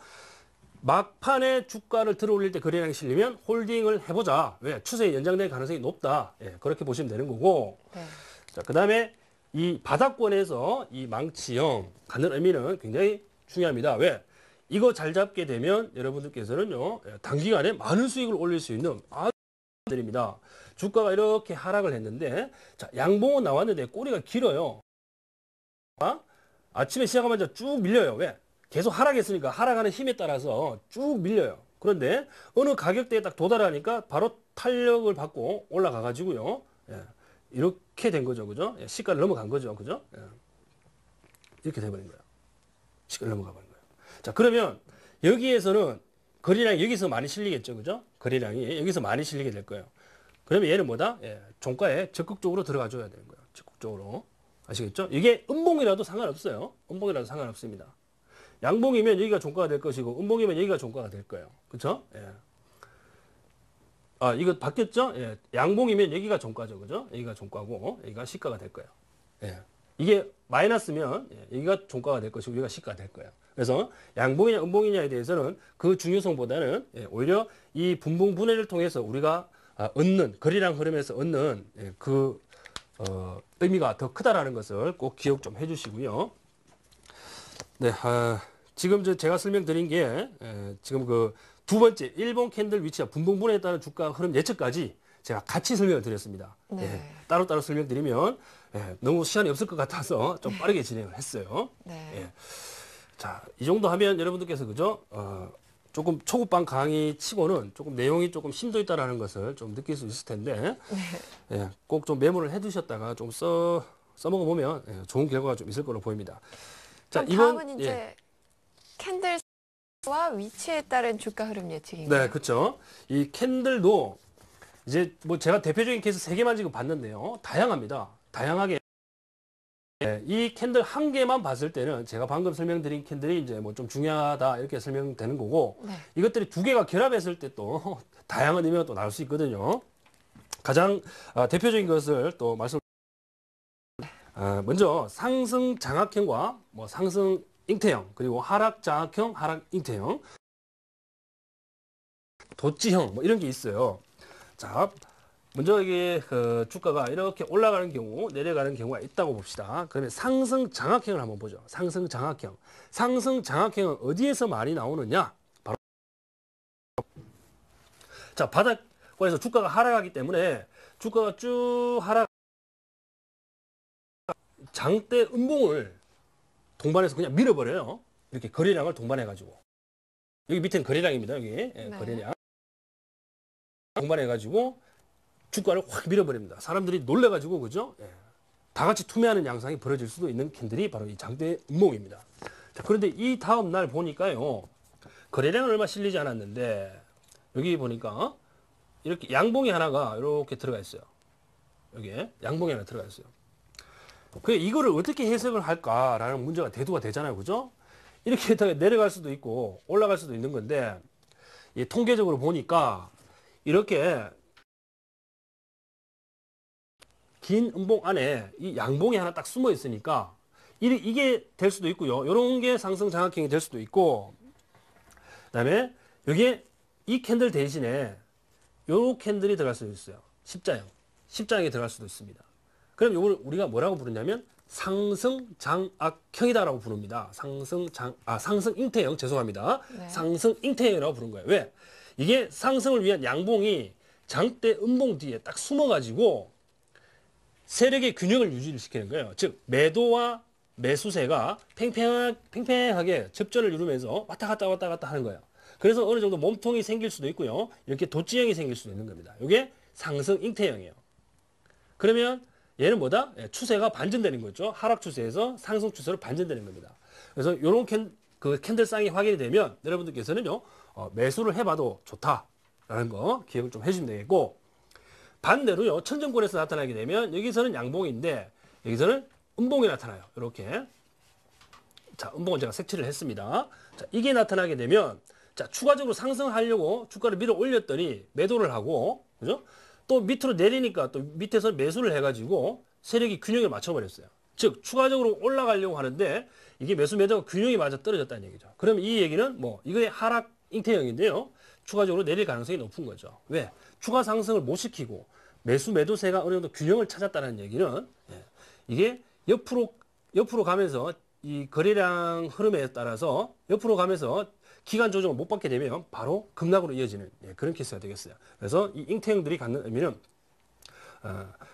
막판에 주가를 들어올릴 때 거래량이 실리면 홀딩을 해보자. 왜? 추세에 연장될 가능성이 높다. 예, 그렇게 보시면 되는 거고. 네. 자, 그 다음에 이 바닥권에서 이 망치형 갖는 의미는 굉장히 중요합니다. 왜? 이거 잘 잡게 되면 여러분들께서는요, 단기간에 많은 수익을 올릴 수 있는 아주 드립니다. 주가가 이렇게 하락을 했는데, 자, 양봉은 나왔는데 꼬리가 길어요. 아침에 시작하면 쭉 밀려요. 왜? 계속 하락했으니까 하락하는 힘에 따라서 쭉 밀려요. 그런데 어느 가격대에 딱 도달하니까 바로 탄력을 받고 올라가 가지고요. 예, 이렇게 된 거죠. 그죠? 예, 시가를 넘어간 거죠. 그죠? 예, 이렇게 돼버린 거예요. 시가를 넘어가 버린 거예요. 자, 그러면 여기에서는 거래량이 여기서 많이 실리겠죠. 그죠? 거래량이 여기서 많이 실리게 될 거예요. 그러면 얘는 뭐다? 예, 종가에 적극적으로 들어가 줘야 되는 거예요. 적극적으로. 아시겠죠? 이게 음봉이라도 상관없어요. 음봉이라도 상관없습니다. 양봉이면 여기가 종가가 될 것이고, 음봉이면 여기가 종가가 될 거예요. 그쵸? 예. 아, 이거 바뀌었죠? 예. 양봉이면 여기가 종가죠. 그죠? 여기가 종가고, 여기가 시가가 될 거예요. 예. 이게 마이너스면 여기가 종가가 될 것이고, 여기가 시가가 될 거예요. 그래서 양봉이냐 음봉이냐에 대해서는 그 중요성보다는 오히려 이 분봉 분해를 통해서 우리가 얻는, 거래량 흐름에서 얻는 의미가 더 크다라는 것을 꼭 기억 좀 해주시고요. 네, 지금 제가 설명드린 게 지금 그 두 번째 일본 캔들 위치와 분봉 분해에 따른 주가 흐름 예측까지 제가 같이 설명을 드렸습니다. 네. 예, 따로따로 설명드리면 너무 시간이 없을 것 같아서 좀 빠르게 진행을 했어요. 네. 예. 자, 이 정도 하면 여러분들께서 그죠? 조금 초급반 강의 치고는 조금 내용이 조금 심도 있다라는 것을 좀 느낄 수 있을 텐데, 예, 꼭 좀 메모를 해두셨다가 좀 써먹어 보면 좋은 결과가 좀 있을 거로 보입니다. 자, 그럼 다음은 이제 캔들와 위치에 따른 주가 흐름 예측인가요? 네, 그렇죠. 이 캔들도 이제 뭐 제가 대표적인 케이스 3개만 지금 봤는데요. 다양합니다. 다양하게. 이 캔들 한 개만 봤을 때는 제가 방금 설명드린 캔들이 이제 뭐 좀 중요하다 이렇게 설명되는 거고, 네. 이것들이 두 개가 결합했을 때 또 다양한 의미가 또 나올 수 있거든요. 가장 대표적인 것을 또 먼저 상승 장악형과 뭐 상승 잉태형, 그리고 하락 장악형, 하락 잉태형, 도치형 뭐 이런 게 있어요. 자, 먼저 이게 주가가 이렇게 올라가는 경우, 내려가는 경우가 있다고 봅시다. 그러면 상승 장악형을 한번 보죠. 상승 장악형. 상승 장악형은 어디에서 많이 나오느냐? 바로 자, 바닥권에서 주가가 하락하기 때문에 주가가 쭉 장대 음봉을 동반해서 그냥 밀어버려요. 이렇게 거래량을 동반해가지고. 여기 밑에는 거래량입니다. 여기 네. 거래량. 동반해가지고 주가를 확 밀어버립니다. 사람들이 놀래가지고, 그죠? 예. 다 같이 투매하는 양상이 벌어질 수도 있는 캔들이 바로 이 장대 음봉입니다. 자, 그런데 이 다음 날 보니까요, 거래량은 얼마 실리지 않았는데, 여기 보니까 이렇게 양봉이 하나가 이렇게 들어가 있어요. 여기에 양봉이 하나 들어가 있어요. 그 이거를 어떻게 해석을 할까라는 문제가 대두가 되잖아요. 그죠? 이렇게 내려갈 수도 있고 올라갈 수도 있는 건데, 이 통계적으로 보니까 이렇게 긴 음봉 안에 이 양봉이 하나 딱 숨어 있으니까 이게 될 수도 있고요. 이런 게 상승 장악형이 될 수도 있고, 그다음에 여기에 이 캔들 대신에 요 캔들이 들어갈 수도 있어요. 십자형이 들어갈 수도 있습니다. 그럼 이걸 우리가 뭐라고 부르냐면 상승 장악형이다라고 부릅니다. 상승 잉태형, 죄송합니다. 네. 상승 잉태형이라고 부른 거예요. 왜? 이게 상승을 위한 양봉이 장대 음봉 뒤에 딱 숨어가지고 세력의 균형을 유지를 시키는 거예요. 즉 매도와 매수세가 팽팽하게 접전을 이루면서 왔다 갔다 하는 거예요. 그래서 어느 정도 몸통이 생길 수도 있고요. 이렇게 도치형이 생길 수도 있는 겁니다. 이게 상승 잉태형이에요. 그러면 얘는 뭐다? 예, 추세가 반전되는 거죠. 하락 추세에서 상승 추세로 반전되는 겁니다. 그래서 이런 캔들쌍이 확인이 되면 여러분들께서는요, 매수를 해봐도 좋다라는 거 기억을 좀 해주시면 되겠고, 반대로요, 천정권에서 나타나게 되면 여기서는 양봉인데 여기서는 음봉이 나타나요. 이렇게. 자, 음봉은 제가 색칠을 했습니다. 자, 이게 나타나게 되면 자, 추가적으로 상승하려고 주가를 밀어 올렸더니 매도를 하고, 그죠? 또 밑으로 내리니까 또 밑에서 매수를 해가지고 세력이 균형을 맞춰버렸어요. 즉, 추가적으로 올라가려고 하는데 이게 매수 매도가 균형이 맞아 떨어졌다는 얘기죠. 그럼 이 얘기는 뭐, 이거의 하락 잉태형인데요. 추가적으로 내릴 가능성이 높은 거죠. 왜? 추가 상승을 못 시키고 매수 매도세가 어느 정도 균형을 찾았다는 얘기는 이게 옆으로 가면서 이 거래량 흐름에 따라서 옆으로 가면서 기간 조정을 못 받게 되면 바로 급락으로 이어지는 그런 케이스가 되겠어요. 그래서 이 잉태형들이 갖는 의미는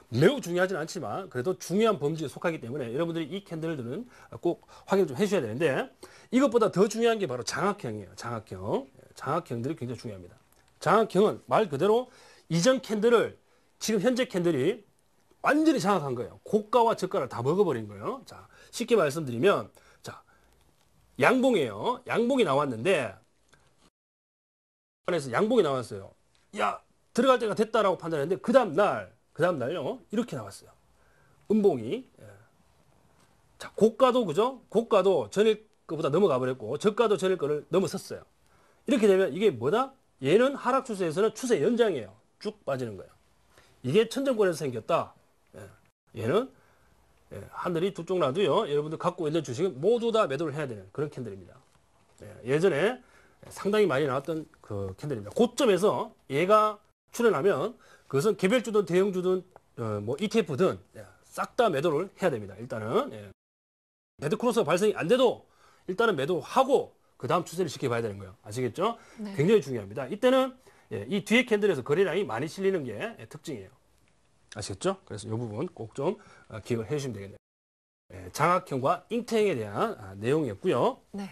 매우 중요하진 않지만 그래도 중요한 범주에 속하기 때문에 여러분들이 이 캔들들은 꼭 확인 좀 해주셔야 되는데, 이것보다 더 중요한 게 바로 장악형이에요. 장악형. 장악형들이 굉장히 중요합니다. 장악형은 말 그대로 이전 캔들을 지금 현재 캔들이 완전히 장악한 거예요. 고가와 저가를 다 먹어버린 거예요. 자, 쉽게 말씀드리면, 자, 양봉이에요. 양봉이 나왔는데, 안에서 양봉이 나왔어요. 야, 들어갈 때가 됐다라고 판단했는데, 그 다음날요, 이렇게 나왔어요. 음봉이. 자, 고가도, 그죠? 고가도 전일 거보다 넘어가 버렸고, 저가도 전일 거를 넘어섰어요. 이렇게 되면 이게 뭐다? 얘는 하락 추세에서는 추세 연장이에요. 쭉 빠지는 거예요. 이게 천정권에서 생겼다. 얘는 하늘이 두 쪽 나도요, 여러분들 갖고 있는 주식은 모두 다 매도를 해야 되는 그런 캔들입니다. 예전에 상당히 많이 나왔던 그 캔들입니다. 고점에서 얘가 출현하면 그것은 개별주든 대형주든 뭐 ETF든 싹 다 매도를 해야 됩니다. 일단은 데드크로스가 발생이 안 돼도 일단은 매도하고 그 다음 추세를 지켜봐야 되는 거예요. 아시겠죠? 네. 굉장히 중요합니다. 이때는 이 뒤에 캔들에서 거래량이 많이 실리는 게 특징이에요. 아시겠죠? 그래서 이 부분 꼭 좀 기억을 해주시면 되겠네요. 장악형과 잉태형에 대한 내용이었고요. 네.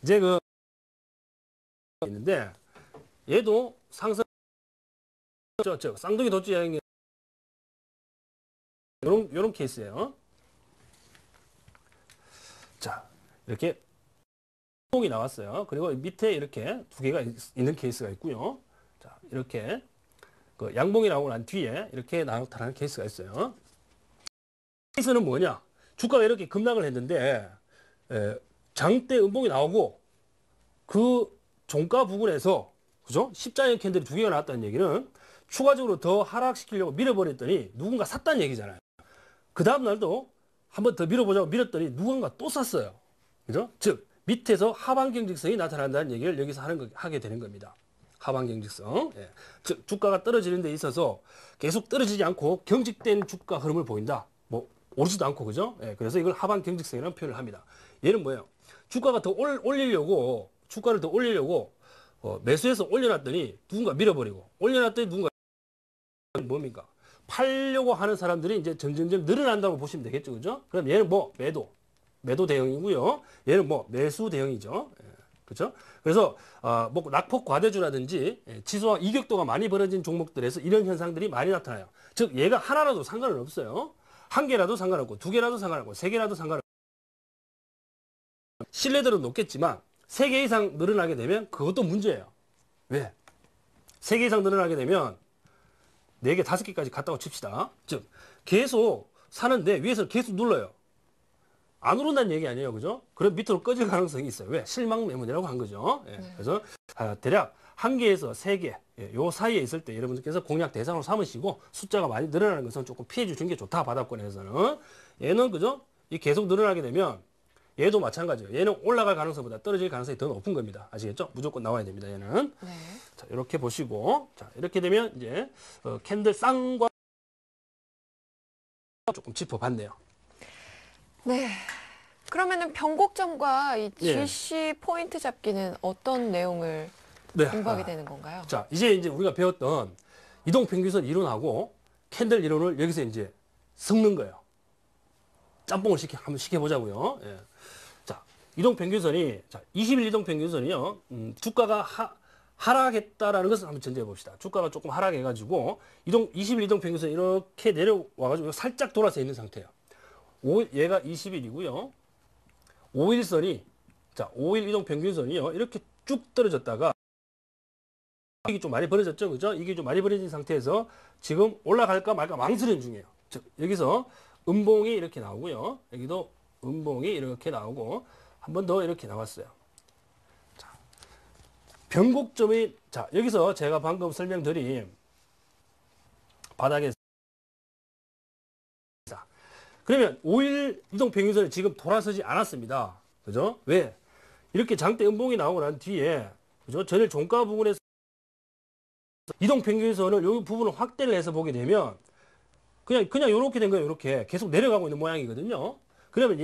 이제 그 있는데 얘도 상승 쌍둥이 도치형이 요런 케이스예요. 자, 이렇게 음봉이 나왔어요. 그리고 밑에 이렇게 두 개가 있는 케이스가 있고요. 자, 이렇게 그 양봉이 나오고 난 뒤에 이렇게 나타나는 케이스가 있어요. 케이스는 뭐냐? 주가가 이렇게 급락을 했는데 장대 음봉이 나오고 그 종가 부근에서, 그죠? 십자형 캔들이 두 개가 나왔다는 얘기는 추가적으로 더 하락시키려고 밀어버렸더니 누군가 샀다는 얘기잖아요. 그 다음 날도 한 번 더 밀어보자고 밀었더니 누군가 또 샀어요. 그죠? 즉 밑에서 하방 경직성이 나타난다는 얘기를 여기서 하게 되는 겁니다. 하방 경직성. 즉 주가가 떨어지는 데 있어서 계속 떨어지지 않고 경직된 주가 흐름을 보인다. 뭐 오르지도 않고, 그죠? 그래서 이걸 하방 경직성이라는 표현을 합니다. 얘는 뭐예요? 주가가 더 주가를 더 올리려고 매수해서 올려놨더니 누군가 밀어버리고, 올려놨더니 누군가 뭡니까? 팔려고 하는 사람들이 이제 점점점 늘어난다고 보시면 되겠죠, 그죠? 그럼 얘는 뭐 매도 대형이고요. 얘는 뭐 매수 대형이죠. 그렇죠? 그래서 뭐 낙폭 과대주라든지 지수와 이격도가 많이 벌어진 종목들에서 이런 현상들이 많이 나타나요. 즉 얘가 하나라도 상관은 없어요. 한 개라도 상관없고 두 개라도 상관없고 세 개라도 상관없고, 신뢰도는 높겠지만 세 개 이상 늘어나게 되면 그것도 문제예요. 왜? 세 개 이상 늘어나게 되면 4개, 5개까지 갔다고 칩시다. 즉 계속 사는데 위에서 계속 눌러요. 안 오른다는 얘기 아니에요, 그죠? 그럼 밑으로 꺼질 가능성이 있어요. 왜? 실망 매물이라고 한 거죠. 그래서 대략 1개에서 3개, 요 사이에 있을 때 여러분들께서 공략 대상으로 삼으시고 숫자가 많이 늘어나는 것은 조금 피해 주시는 게 좋다, 바닥권에서는. 얘는, 그죠? 이 계속 늘어나게 되면 얘도 마찬가지예요. 얘는 올라갈 가능성보다 떨어질 가능성이 더 높은 겁니다. 아시겠죠? 무조건 나와야 됩니다, 얘는. 네. 자, 이렇게 보시고, 자, 이렇게 되면 이제 캔들 쌍과 조금 짚어봤네요. 네. 그러면은 변곡점과 이 예. GC 포인트 잡기는 어떤 내용을 네. 공부하게 되는 건가요? 자, 이제 우리가 배웠던 이동평균선 이론하고 캔들 이론을 여기서 이제 섞는 거예요. 짬뽕을 한번 시켜보자고요. 자, 이동평균선이, 자, 20일 이동평균선이요. 주가가 하락했다라는 것을 한번 전제해 봅시다. 주가가 조금 하락해가지고 20일 이동평균선 이렇게 내려와가지고 살짝 돌아서 있는 상태예요. 얘가 20일이고요. 5일선이, 자, 5일 이동평균선이요. 이렇게 쭉 떨어졌다가 이게 좀 많이 벌어졌죠, 그죠? 이게 좀 많이 벌어진 상태에서 지금 올라갈까 말까 망설임 중이에요. 즉, 여기서 음봉이 이렇게 나오고요. 여기도 음봉이 이렇게 나오고 한 번 더 이렇게 나왔어요. 자, 변곡점이, 자, 여기서 제가 방금 설명드린 바닥에서, 그러면 5일 이동평균선이 지금 돌아서지 않았습니다. 그죠? 왜? 이렇게 장대 음봉이 나오고 난 뒤에, 그죠? 전일 종가 부분에서 이동평균선을 이 부분을 확대를 해서 보게 되면 그냥 이렇게 된 거예요. 이렇게 계속 내려가고 있는 모양이거든요. 그러면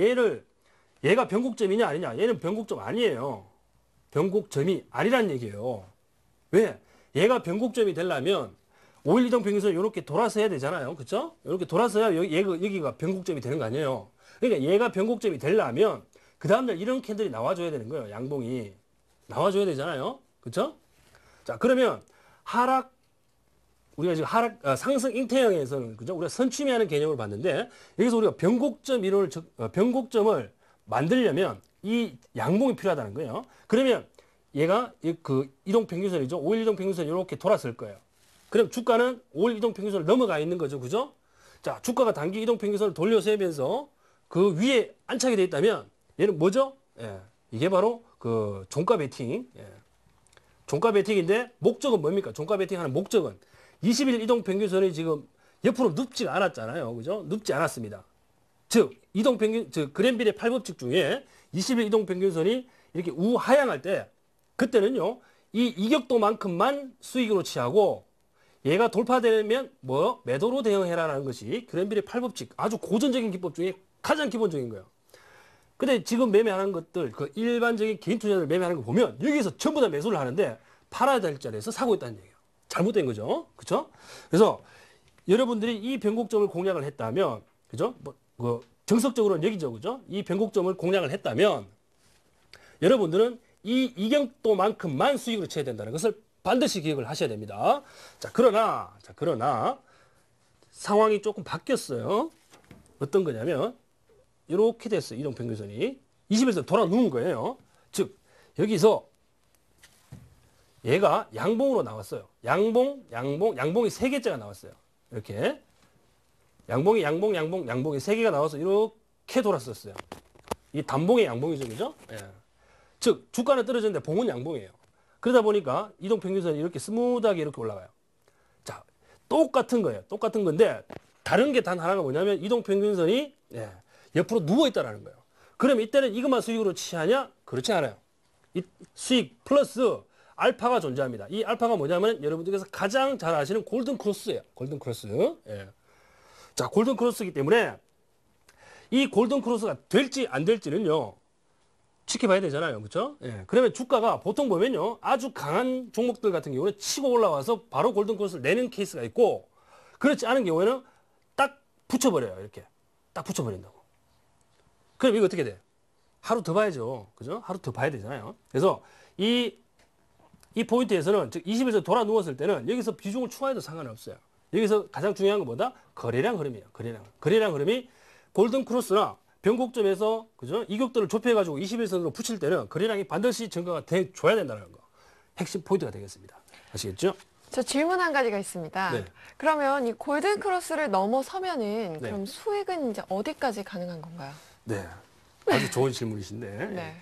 얘가 변곡점이냐 아니냐? 얘는 변곡점 아니에요. 변곡점이 아니란 얘기예요. 왜? 얘가 변곡점이 되려면 5일 이동평균선 이렇게 돌아서야 되잖아요. 그렇죠? 이렇게 돌아서야 여기가 변곡점이 되는 거 아니에요. 그러니까 얘가 변곡점이 되려면 그 다음날 이런 캔들이 나와줘야 되는 거예요. 양봉이 나와줘야 되잖아요. 그렇죠? 자, 그러면 우리가 지금 상승 잉태형에서는, 그죠? 우리가 선취매하는 개념을 봤는데, 여기서 우리가 변곡점을 만들려면 이 양봉이 필요하다는 거예요. 그러면 얘가 그 이동평균선이죠. 5일 이동평균선 이렇게 돌았을 거예요. 그럼 주가는 5일 이동평균선을 넘어가 있는 거죠. 그죠? 자, 주가가 단기 이동평균선을 돌려세우면서 그 위에 안착이 되어 있다면 얘는 뭐죠? 예, 이게 바로 그 종가 베팅. 예. 종가 베팅인데 목적은 뭡니까? 종가 베팅하는 목적은 20일 이동평균선이 지금 옆으로 눕지가 않았잖아요. 그죠? 눕지 않았습니다. 즉, 그랜빌의 8법칙 중에 20일 이동평균선이 이렇게 우하향할 때, 그때는요, 이 이격도만큼만 수익으로 취하고, 얘가 돌파되면 매도로 대응해라라는 것이 그랜빌의 8법칙, 아주 고전적인 기법 중에 가장 기본적인 거예요. 근데 지금 매매하는 것들, 그 일반적인 개인 투자자들 매매하는 거 보면, 여기서 전부 다 매수를 하는데, 팔아야 될 자리에서 사고 있다는 얘기예요. 잘못된 거죠. 그쵸? 그래서 여러분들이 이 변곡점을 공략을 했다면, 그죠? 정석적으로는 여기죠. 그죠? 이 변곡점을 공략을 했다면, 여러분들은 이 이격도만큼만 수익으로 취해야 된다는 것을 반드시 기억을 하셔야 됩니다. 자, 그러나, 상황이 조금 바뀌었어요. 어떤 거냐면, 이렇게 됐어요. 이동평균선이. 20일선 돌아 누운 거예요. 즉, 여기서 얘가 양봉으로 나왔어요. 양봉이 3개째가 나왔어요. 이렇게. 양봉이 3개가 나와서 이렇게 돌았었어요. 이 단봉의 양봉이죠. 그죠? 예. 즉, 주가는 떨어졌는데 봉은 양봉이에요. 그러다 보니까 이동평균선이 이렇게 스무드하게 이렇게 올라가요. 자, 똑같은 거예요. 똑같은 건데, 다른 게 단 하나가 뭐냐면, 이동평균선이, 예, 옆으로 누워있다라는 거예요. 그럼 이때는 이것만 수익으로 취하냐? 그렇지 않아요. 이 수익 플러스 알파가 존재합니다. 이 알파가 뭐냐면 여러분들께서 가장 잘 아시는 골든 크로스예요. 골든 크로스. 예. 자, 골든 크로스이기 때문에 이 골든 크로스가 될지 안 될지는요, 지켜봐야 되잖아요. 그렇죠? 예. 그러면 주가가 보통 보면요, 아주 강한 종목들 같은 경우는 치고 올라와서 바로 골든 크로스를 내는 케이스가 있고, 그렇지 않은 경우에는 딱 붙여버려요. 이렇게. 딱 붙여버린다고. 그럼 이거 어떻게 돼? 하루 더 봐야죠. 그죠? 하루 더 봐야 되잖아요. 그래서 이 포인트에서는, 즉 20일선 돌아 누웠을 때는 여기서 비중을 추가해도 상관없어요. 여기서 가장 중요한 건 뭐다? 거래량 흐름이에요. 거래량 흐름이 골든 크로스나 변곡점에서, 그죠? 이격도를 좁혀가지고 21선으로 붙일 때는 거래량이 반드시 증가가 돼줘야 된다는 거. 핵심 포인트가 되겠습니다. 아시겠죠? 저 질문 한 가지가 있습니다. 네. 그러면 이 골든 크로스를 넘어서면은 네. 그럼 수익은 이제 어디까지 가능한 건가요? 네. 아주 좋은 질문이신데. 네.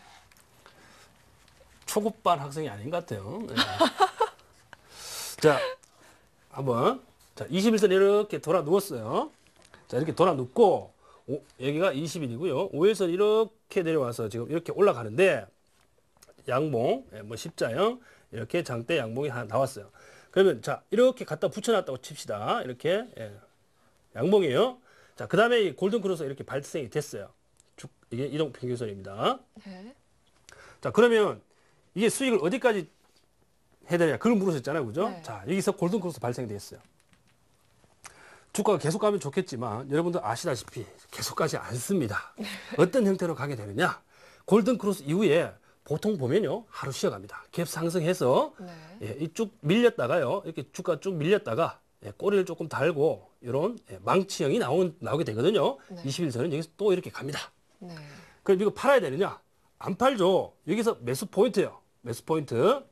초급반 학생이 아닌 것 같아요. 네. 자, 한번. 자, 21선 이렇게 돌아 누웠어요. 자, 이렇게 돌아 눕고, 여기가 20일이고요. 5일선 이렇게 내려와서 지금 이렇게 올라가는데, 양봉, 십자형, 이렇게 장대 양봉이 하나 나왔어요. 그러면, 자, 이렇게 갖다 붙여놨다고 칩시다. 이렇게, 양봉이에요. 자, 그 다음에 이 골든 크로스 이렇게 발생이 됐어요. 이게 이동평균선입니다. 네. 자, 그러면 이게 수익을 어디까지 해야 되냐? 그걸 물으셨잖아요. 그죠? 네. 자, 여기서 골든 크로스 발생이 됐어요. 주가가 계속 가면 좋겠지만 여러분들 아시다시피 계속 가지 않습니다. 어떤 형태로 가게 되느냐? 골든 크로스 이후에 보통 보면요 하루 쉬어갑니다. 갭 상승해서 네. 예, 이쭉 밀렸다가요 이렇게 주가 쭉 밀렸다가 예, 꼬리를 조금 달고 이런 예, 망치형이 나오게 되거든요. 네. 20일 전은 여기서 또 이렇게 갑니다. 네. 그럼 이거 팔아야 되느냐? 안 팔죠. 여기서 매수 포인트예요. 매수 포인트.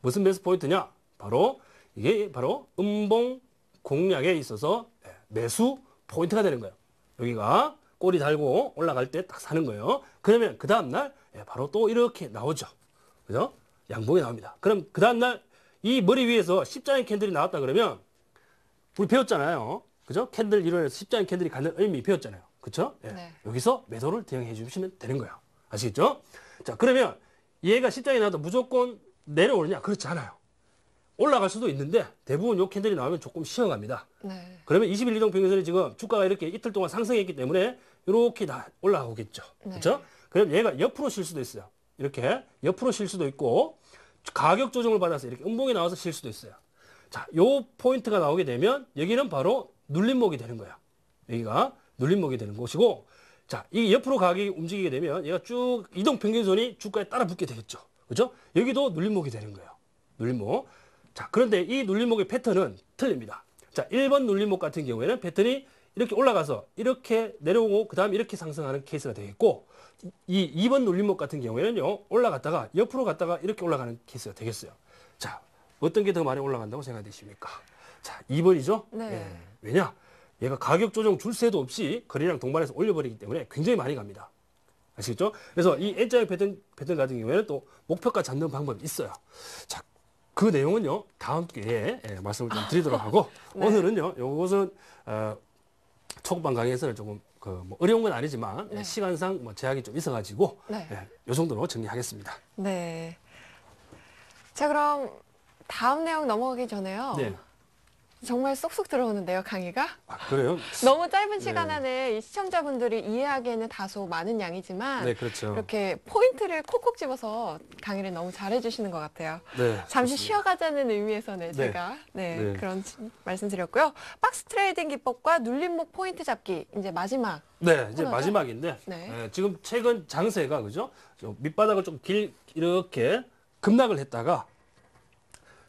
무슨 매수 포인트냐? 바로 이게 바로 음봉 공략에 있어서 예, 매수 포인트가 되는 거예요. 여기가 꼬리 달고 올라갈 때 딱 사는 거예요. 그러면 그 다음날 예, 바로 또 이렇게 나오죠. 그죠? 양봉이 나옵니다. 그럼 그 다음날 이 머리 위에서 십자인 캔들이 나왔다 그러면 우리 배웠잖아요. 그죠? 캔들 이론에서 십자인 캔들이 갖는 의미 배웠잖아요. 그쵸? 예. 네. 여기서 매도를 대응해 주시면 되는 거예요. 아시겠죠? 자, 그러면 얘가 십자인이 나와도 무조건 내려오느냐? 그렇지 않아요. 올라갈 수도 있는데 대부분 요 캔들이 나오면 조금 쉬어갑니다. 네. 그러면 20일 이동 평균선이 지금 주가가 이렇게 이틀 동안 상승했기 때문에 이렇게 다 올라오겠죠. 네. 그렇죠? 그럼 얘가 옆으로 쉴 수도 있어요. 이렇게 옆으로 쉴 수도 있고 가격 조정을 받아서 이렇게 음봉이 나와서 쉴 수도 있어요. 자, 요 포인트가 나오게 되면 여기는 바로 눌림목이 되는 거야. 여기가 눌림목이 되는 곳이고, 자, 이 옆으로 가격이 움직이게 되면 얘가 쭉 이동 평균선이 주가에 따라 붙게 되겠죠. 그죠? 여기도 눌림목이 되는 거예요. 눌림목. 자, 그런데 이 눌림목의 패턴은 틀립니다. 자, 1번 눌림목 같은 경우에는 패턴이 이렇게 올라가서 이렇게 내려오고 그다음 이렇게 상승하는 케이스가 되겠고, 이 2번 눌림목 같은 경우에는요, 올라갔다가 옆으로 갔다가 이렇게 올라가는 케이스가 되겠어요. 자, 어떤 게 더 많이 올라간다고 생각되십니까? 자, 2번이죠? 네. 예. 왜냐? 얘가 가격 조정 줄 새도 없이 거래량 동반해서 올려버리기 때문에 굉장히 많이 갑니다. 아시겠죠? 그래서 이 N자형 패턴 같은 경우에는 또 목표가 잡는 방법이 있어요. 자, 그 내용은요, 다음 기회에 예, 말씀을 좀 드리도록 하고, 네. 오늘은요, 요것은, 초급반 강의에서는 조금 뭐 어려운 건 아니지만 네. 시간상 뭐 제약이 좀 있어가지고 네. 요 정도로 정리하겠습니다. 네. 자, 그럼 다음 내용 넘어가기 전에요. 네. 정말 쏙쏙 들어오는데요, 강의가. 아, 그래요? 너무 짧은 시간 네. 안에 이 시청자분들이 이해하기에는 다소 많은 양이지만 네, 그렇죠. 이렇게 포인트를 콕콕 집어서 강의를 너무 잘해주시는 것 같아요. 네, 잠시 좋습니다. 쉬어가자는 의미에서는 제가 네. 그런 말씀드렸고요. 박스 트레이딩 기법과 눌림목 포인트 잡기 이제 마지막. 네, 이제 코너죠? 마지막인데 네. 지금 최근 장세가 그죠? 좀 밑바닥을 좀 이렇게 급락을 했다가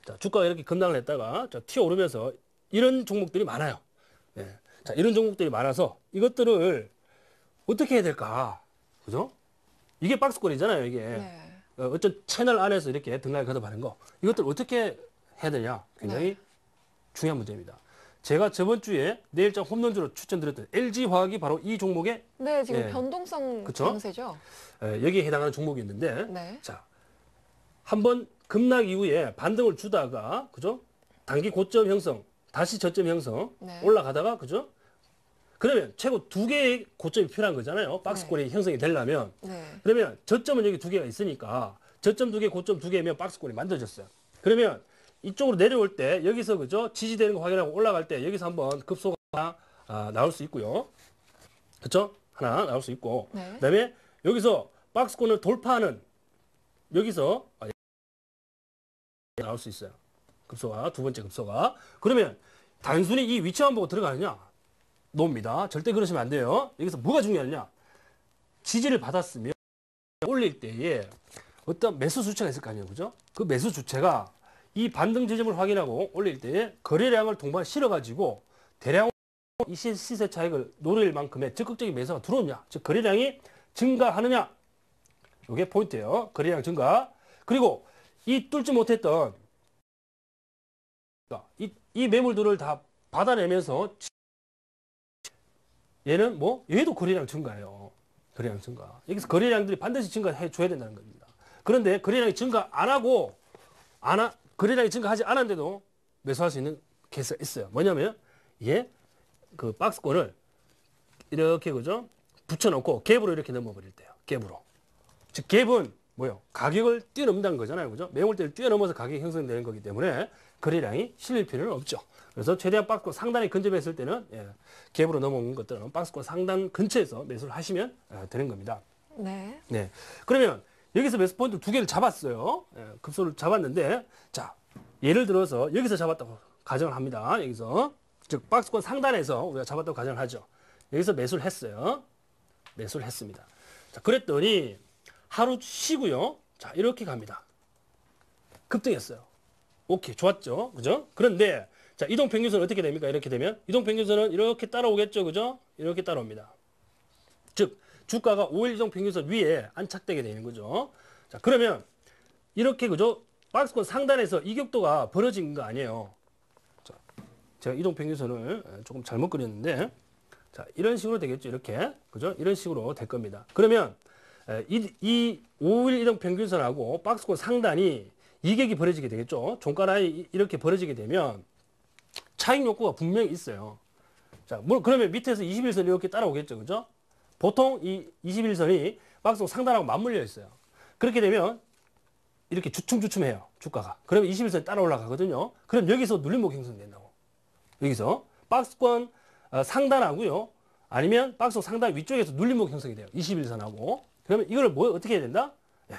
자, 주가가 이렇게 급락을 했다가 자, 튀어오르면서 이런 종목들이 많아요. 네. 자, 이런 종목들이 많아서 이것들을 어떻게 해야 될까? 그죠? 이게 박스권이잖아요, 이게. 네. 어떤 채널 안에서 이렇게 등락을 거듭하는 거. 이것들 어떻게 해야 되냐? 굉장히 중요한 문제입니다. 제가 저번 주에 내일장 홈런주로 추천드렸던 LG화학이 바로 이 종목의 네, 지금 예. 변동성 그쵸? 장세죠. 여기에 해당하는 종목이 있는데 네. 자, 한번 급락 이후에 반등을 주다가 그죠? 단기 고점 형성, 다시 저점 형성 네. 올라가다가 그죠? 그러면 최고 2개의 고점이 필요한 거잖아요. 박스권이 형성이 되려면. 네. 그러면 저점은 여기 2개가 있으니까 저점 2개, 고점 2개면 박스권이 만들어졌어요. 그러면 이쪽으로 내려올 때 여기서 그죠? 지지되는 거 확인하고 올라갈 때 여기서 한번 급소가 나올 수 있고요. 그렇죠? 하나 나올 수 있고. 네. 그다음에 여기서 박스권을 돌파하는 여기서 나올 수 있어요. 급소가 두 번째 급소가. 그러면 단순히 이 위치만 보고 들어가느냐? 노입니다. 절대 그러시면 안 돼요. 여기서 뭐가 중요하냐? 지지를 받았으면 올릴 때에 어떤 매수 주체가 있을 거 아니에요. 그죠? 그 매수 주체가 이 반등 지점을 확인하고 올릴 때에 거래량을 동반 실어가지고 대량 이 시세 차익을 노릴 만큼의 적극적인 매수가 들어오냐? 즉 거래량이 증가하느냐? 이게 포인트예요. 거래량 증가. 그리고 이 뚫지 못했던 이 매물들을 다 받아내면서 얘는 얘도 거래량 증가예요. 거래량 증가. 여기서 거래량들이 반드시 증가해 줘야 된다는 겁니다. 그런데 거래량이 증가 안 하고 거래량이 증가하지 않았는데도 매수할 수 있는 케이스가 있어요. 뭐냐면 그 박스권을 이렇게 그죠? 붙여놓고 갭으로 이렇게 넘어버릴 때요. 갭으로. 즉 갭은 뭐요? 가격을 뛰어넘는다는 거잖아요. 그죠? 매물대를 뛰어넘어서 가격이 형성되는 거기 때문에 거래량이 실릴 필요는 없죠. 그래서 최대한 박스권 상단에 근접했을 때는 갭으로 넘어오는 것들은 박스권 상단 근처에서 매수를 하시면 되는 겁니다. 네. 네. 그러면 여기서 매수 포인트 2개를 잡았어요. 급소를 잡았는데 자, 예를 들어서 여기서 잡았다고 가정을 합니다. 여기서 즉 박스권 상단에서 우리가 잡았다고 가정을 하죠. 여기서 매수를 했어요. 매수를 했습니다. 자, 그랬더니 하루 쉬고요. 자, 이렇게 갑니다. 급등했어요. 오케이, 좋았죠. 그죠? 그런데 자, 이동평균선은 어떻게 됩니까? 이렇게 되면 이동평균선은 이렇게 따라오겠죠. 그죠? 이렇게 따라옵니다. 즉 주가가 5일 이동평균선 위에 안착되게 되는 거죠. 자, 그러면 이렇게 그죠? 박스권 상단에서 이격도가 벌어진 거 아니에요. 자, 제가 이동평균선을 조금 잘못 그렸는데 자, 이런 식으로 되겠죠. 이렇게. 그죠? 이런 식으로 될 겁니다. 그러면 이 5일 이동평균선하고 박스권 상단이 이격이 벌어지게 되겠죠. 종가라인이 이렇게 벌어지게 되면 차익 욕구가 분명히 있어요. 자, 그러면 밑에서 21선이 이렇게 따라오겠죠. 그죠? 보통 이 21선이 박스권 상단하고 맞물려 있어요. 그렇게 되면 이렇게 주춤주춤해요. 주가가. 그러면 21선이 따라 올라가거든요. 그럼 여기서 눌림목 형성된다고. 여기서 박스권 상단하고요. 아니면 박스권 상단 위쪽에서 눌림목 형성이 돼요. 21선하고. 그러면 이걸 어떻게 해야 된다? 예,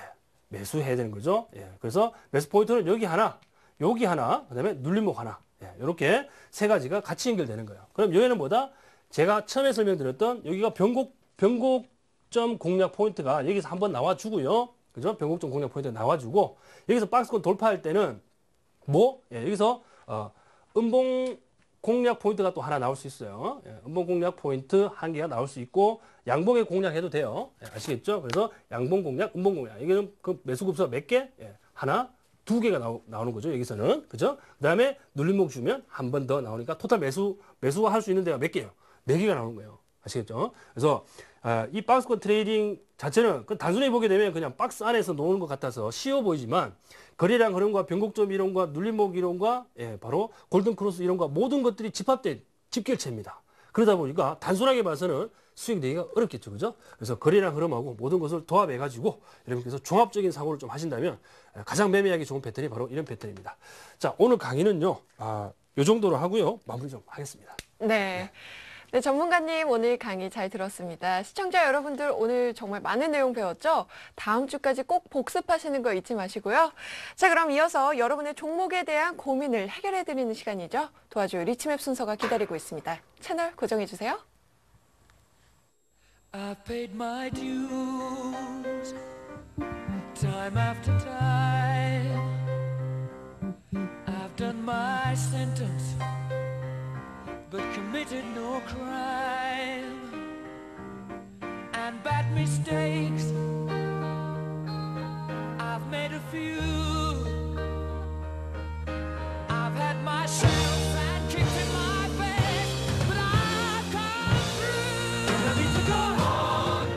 매수해야 되는 거죠. 예, 그래서 매수 포인트는 여기 하나, 여기 하나, 그 다음에 눌림목 하나. 예, 이렇게 세 가지가 같이 연결되는 거예요. 그럼 여기는 뭐다? 제가 처음에 설명드렸던 여기가 변곡점 공략 포인트가 여기서 한번 나와주고요. 그죠? 변곡점 공략 포인트가 나와주고 여기서 박스권 돌파할 때는 예, 여기서 음봉 공략 포인트가 또 하나 나올 수 있어요. 예, 음봉 공략 포인트 한 개가 나올 수 있고 양봉에 공략해도 돼요. 예, 아시겠죠? 그래서 양봉 공략, 음봉 공략. 이게는 그 매수급수가 몇 개? 예, 하나, 두 개가 나오는 거죠. 여기서는. 그죠? 그 다음에 눌림목 주면 한 번 더 나오니까 토탈 매수할 수 있는 데가 몇 개예요? 네 개가 나오는 거예요. 아시겠죠? 그래서 이 박스권 트레이딩 자체는 단순히 보게 되면 그냥 박스 안에서 노는 것 같아서 쉬워 보이지만 거래량 흐름과 변곡점 이론과 눌림목 이론과 예, 바로 골든 크로스 이론과 모든 것들이 집합된 집결체입니다. 그러다 보니까 단순하게 봐서는 수익 내기가 어렵겠죠. 그죠? 그래서 거래량 흐름하고 모든 것을 도합해 가지고 여러분께서 종합적인 사고를 좀 하신다면 가장 매매하기 좋은 패턴이 바로 이런 패턴입니다. 자, 오늘 강의는요. 요 정도로 하고요. 마무리 좀 하겠습니다. 네. 네, 전문가님 오늘 강의 잘 들었습니다. 시청자 여러분들 오늘 정말 많은 내용 배웠죠? 다음 주까지 꼭 복습하시는 거 잊지 마시고요. 자, 그럼 이어서 여러분의 종목에 대한 고민을 해결해드리는 시간이죠. 도와줘요 리치맵 순서가 기다리고 있습니다. 채널 고정해주세요. I've paid my dues time after time. I've done my sentence but committed no crime. And bad mistakes I've made a few. I've had my shells and kicked in my face, but I've come through. I need to go on,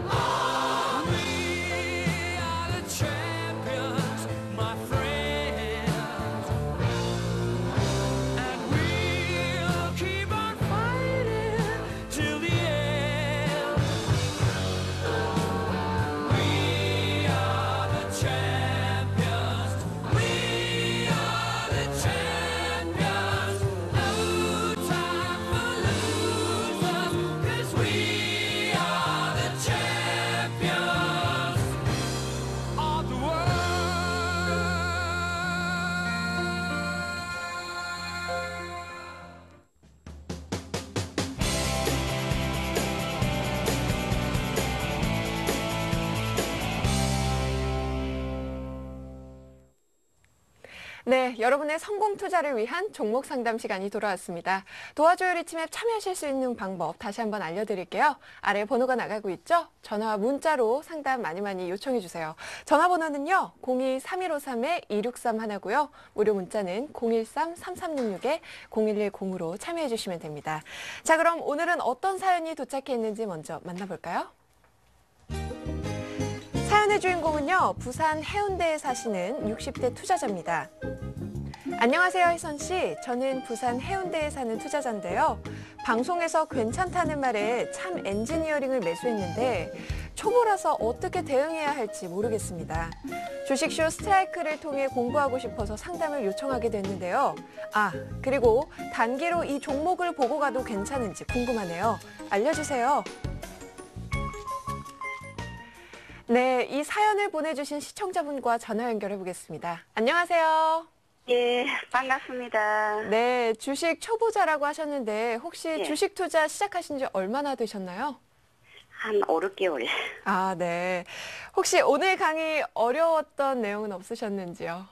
on. We are the champions, my friends, and we'll keep on fighting till the end. We are the champions. We are the champions. No time for losers, 'cause we are the champions of the world. 네, 여러분의 성공 투자를 위한 종목 상담 시간이 돌아왔습니다. 도와줘요 리치맵 참여하실 수 있는 방법 다시 한번 알려드릴게요. 아래 번호가 나가고 있죠? 전화와 문자로 상담 많이 요청해 주세요. 전화번호는요. 02-3153-2631 하고요. 무료 문자는 013-3366-0110으로 참여해 주시면 됩니다. 자, 그럼 오늘은 어떤 사연이 도착해 있는지 먼저 만나볼까요? 사연의 주인공은요. 부산 해운대에 사시는 60대 투자자입니다. 안녕하세요, 혜선 씨. 저는 부산 해운대에 사는 투자자인데요. 방송에서 괜찮다는 말에 참 엔지니어링을 매수했는데 초보라서 어떻게 대응해야 할지 모르겠습니다. 주식쇼 스트라이크를 통해 공부하고 싶어서 상담을 요청하게 됐는데요. 그리고 단기로 이 종목을 보고 가도 괜찮은지 궁금하네요. 알려주세요. 네, 이 사연을 보내주신 시청자분과 전화 연결해 보겠습니다. 안녕하세요. 예, 반갑습니다. 네, 주식 초보자라고 하셨는데 혹시 예. 주식 투자 시작하신 지 얼마나 되셨나요? 한 5, 6개월. 아, 네. 혹시 오늘 강의 어려웠던 내용은 없으셨는지요?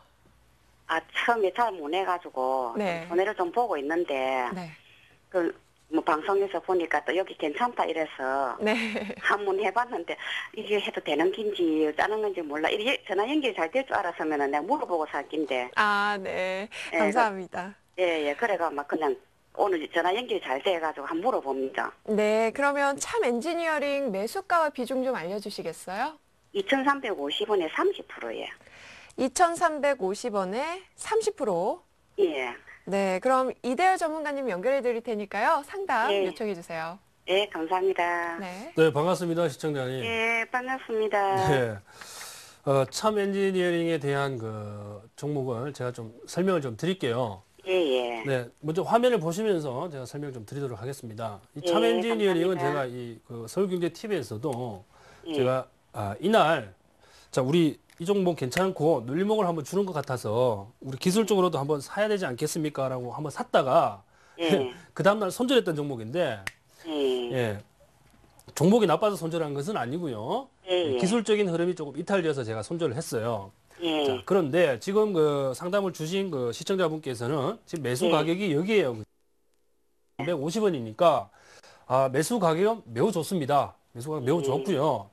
아, 처음에 잘 못 해가지고 네. 손해를 좀 보고 있는데 네. 뭐 방송에서 보니까 또 여기 괜찮다 이래서 네. 한번 해봤는데 이게 해도 되는 긴지 짜는 건지 몰라. 이게 전화 연결이 잘 될 줄 알았으면 내가 물어보고 살 긴데. 아, 네. 예, 감사합니다. 예. 그래가 막 그냥 오늘 전화 연결이 잘 돼가지고 한번 물어봅니다. 네. 그러면 참 엔지니어링 매수가와 비중 좀 알려주시겠어요? 2,350원에 30%예요. 2,350원에 30%. 예. 네. 그럼 이대열 전문가님 연결해 드릴 테니까요. 상담 예. 요청해 주세요. 예, 감사합니다. 네. 네, 반갑습니다, 시청자님. 예, 반갑습니다. 네. 참 엔지니어링에 대한 그 종목을 제가 좀 설명을 좀 드릴게요. 예. 네, 먼저 화면을 보시면서 제가 설명 좀 드리도록 하겠습니다. 이 예, 참 엔지니어링은 감사합니다. 제가 이 그 서울경제 TV에서도 예. 제가 이날 자 우리 이 종목 괜찮고 눌림목을 한번 주는 것 같아서 우리 기술적으로도 한번 사야 되지 않겠습니까라고 한번 샀다가 예. 그 다음날 손절했던 종목인데 예. 예. 종목이 나빠서 손절한 것은 아니고요. 예. 기술적인 흐름이 조금 이탈되어서 제가 손절을 했어요. 예. 자, 그런데 지금 그 상담을 주신 그 시청자분께서는 지금 매수 예. 가격이 여기에요. 150원이니까 매수 가격은 매우 좋습니다. 매수 가격 매우 좋고요.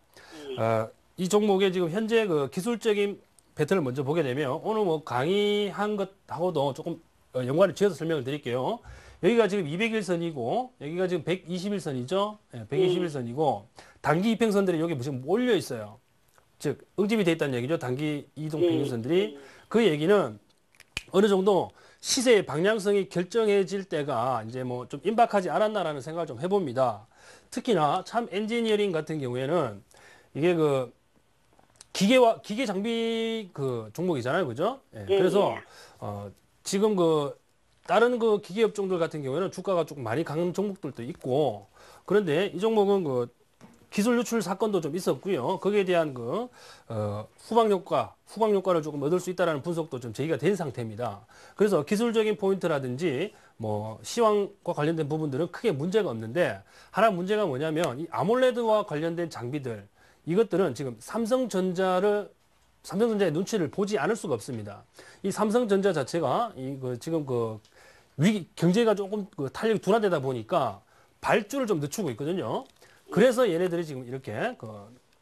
이 종목의 지금 현재 그 기술적인 패턴을 먼저 보게 되면 오늘 뭐 강의한 것하고도 조금 연관을 지어서 설명을 드릴게요. 여기가 지금 200일선이고 여기가 지금 121선이죠. 121선이고 단기 이평선들이 여기 지금 몰려 있어요. 즉 응집이 돼 있다는 얘기죠. 단기 이동 평균선들이. 그 얘기는 어느 정도 시세의 방향성이 결정해질 때가 이제 뭐 좀 임박하지 않았나라는 생각을 좀 해봅니다. 특히나 참 엔지니어링 같은 경우에는 이게 그 기계 장비 그 종목이잖아요. 그죠? 예. 그래서 지금 그 다른 그 기계 업종들 같은 경우에는 주가가 조금 많이 강한 종목들도 있고 그런데 이 종목은 그 기술 유출 사건도 좀 있었고요. 거기에 대한 그 후방 효과를 조금 얻을 수 있다라는 분석도 좀 제기가 된 상태입니다. 그래서 기술적인 포인트라든지 뭐 시황과 관련된 부분들은 크게 문제가 없는데 하나 문제가 뭐냐면 이 아몰레드와 관련된 장비들 이것들은 지금 삼성전자의 눈치를 보지 않을 수가 없습니다. 이 삼성전자 자체가 지금 그 위기 경제가 조금 그 탄력이 둔화되다 보니까 발주를 좀 늦추고 있거든요. 그래서 얘네들이 지금 이렇게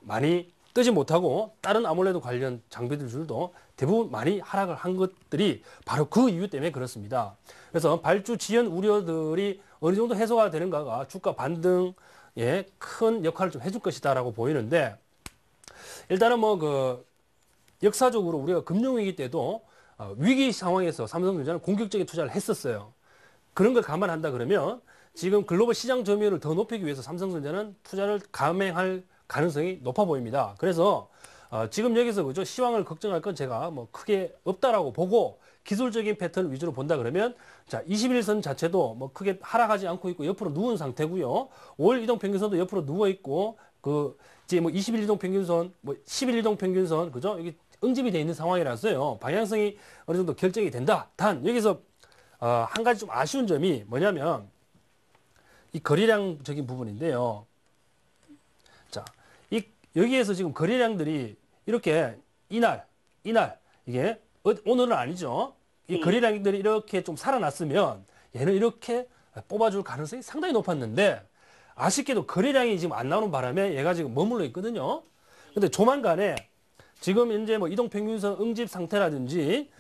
많이 뜨지 못하고 다른 아몰레드 관련 장비들도 대부분 많이 하락을 한 것들이 바로 그 이유 때문에 그렇습니다. 그래서 발주 지연 우려들이 어느 정도 해소가 되는가가 주가 반등에 큰 역할을 좀 해줄 것이다라고 보이는데 일단은 뭐 그 역사적으로 우리가 금융위기 때도 위기 상황에서 삼성전자는 공격적인 투자를 했었어요. 그런 걸 감안한다 그러면 지금 글로벌 시장 점유율을 더 높이기 위해서 삼성전자는 투자를 감행할 가능성이 높아 보입니다. 그래서 지금 여기서 그죠 시황을 걱정할 건 제가 뭐 크게 없다라고 보고 기술적인 패턴 위주로 본다 그러면 자 21선 자체도 뭐 크게 하락하지 않고 있고 옆으로 누운 상태고요. 5일 이동 평균선도 옆으로 누워 있고 그 이제 뭐 20일 이동 평균선, 뭐 10일 이동 평균선 그죠? 여기 응집이 돼 있는 상황이라서요. 방향성이 어느 정도 결정이 된다. 단 여기서 한 가지 좀 아쉬운 점이 뭐냐면 이 거래량적인 부분인데요. 자, 여기에서 지금 거래량들이 이렇게 이날 이게 오늘은 아니죠. 이 거래량들이 이렇게 좀 살아났으면 얘는 이렇게 뽑아줄 가능성이 상당히 높았는데 아쉽게도 거래량이 지금 안 나오는 바람에 얘가 지금 머물러 있거든요. 근데 조만간에 지금 이제 뭐 이동평균선 응집 상태라든지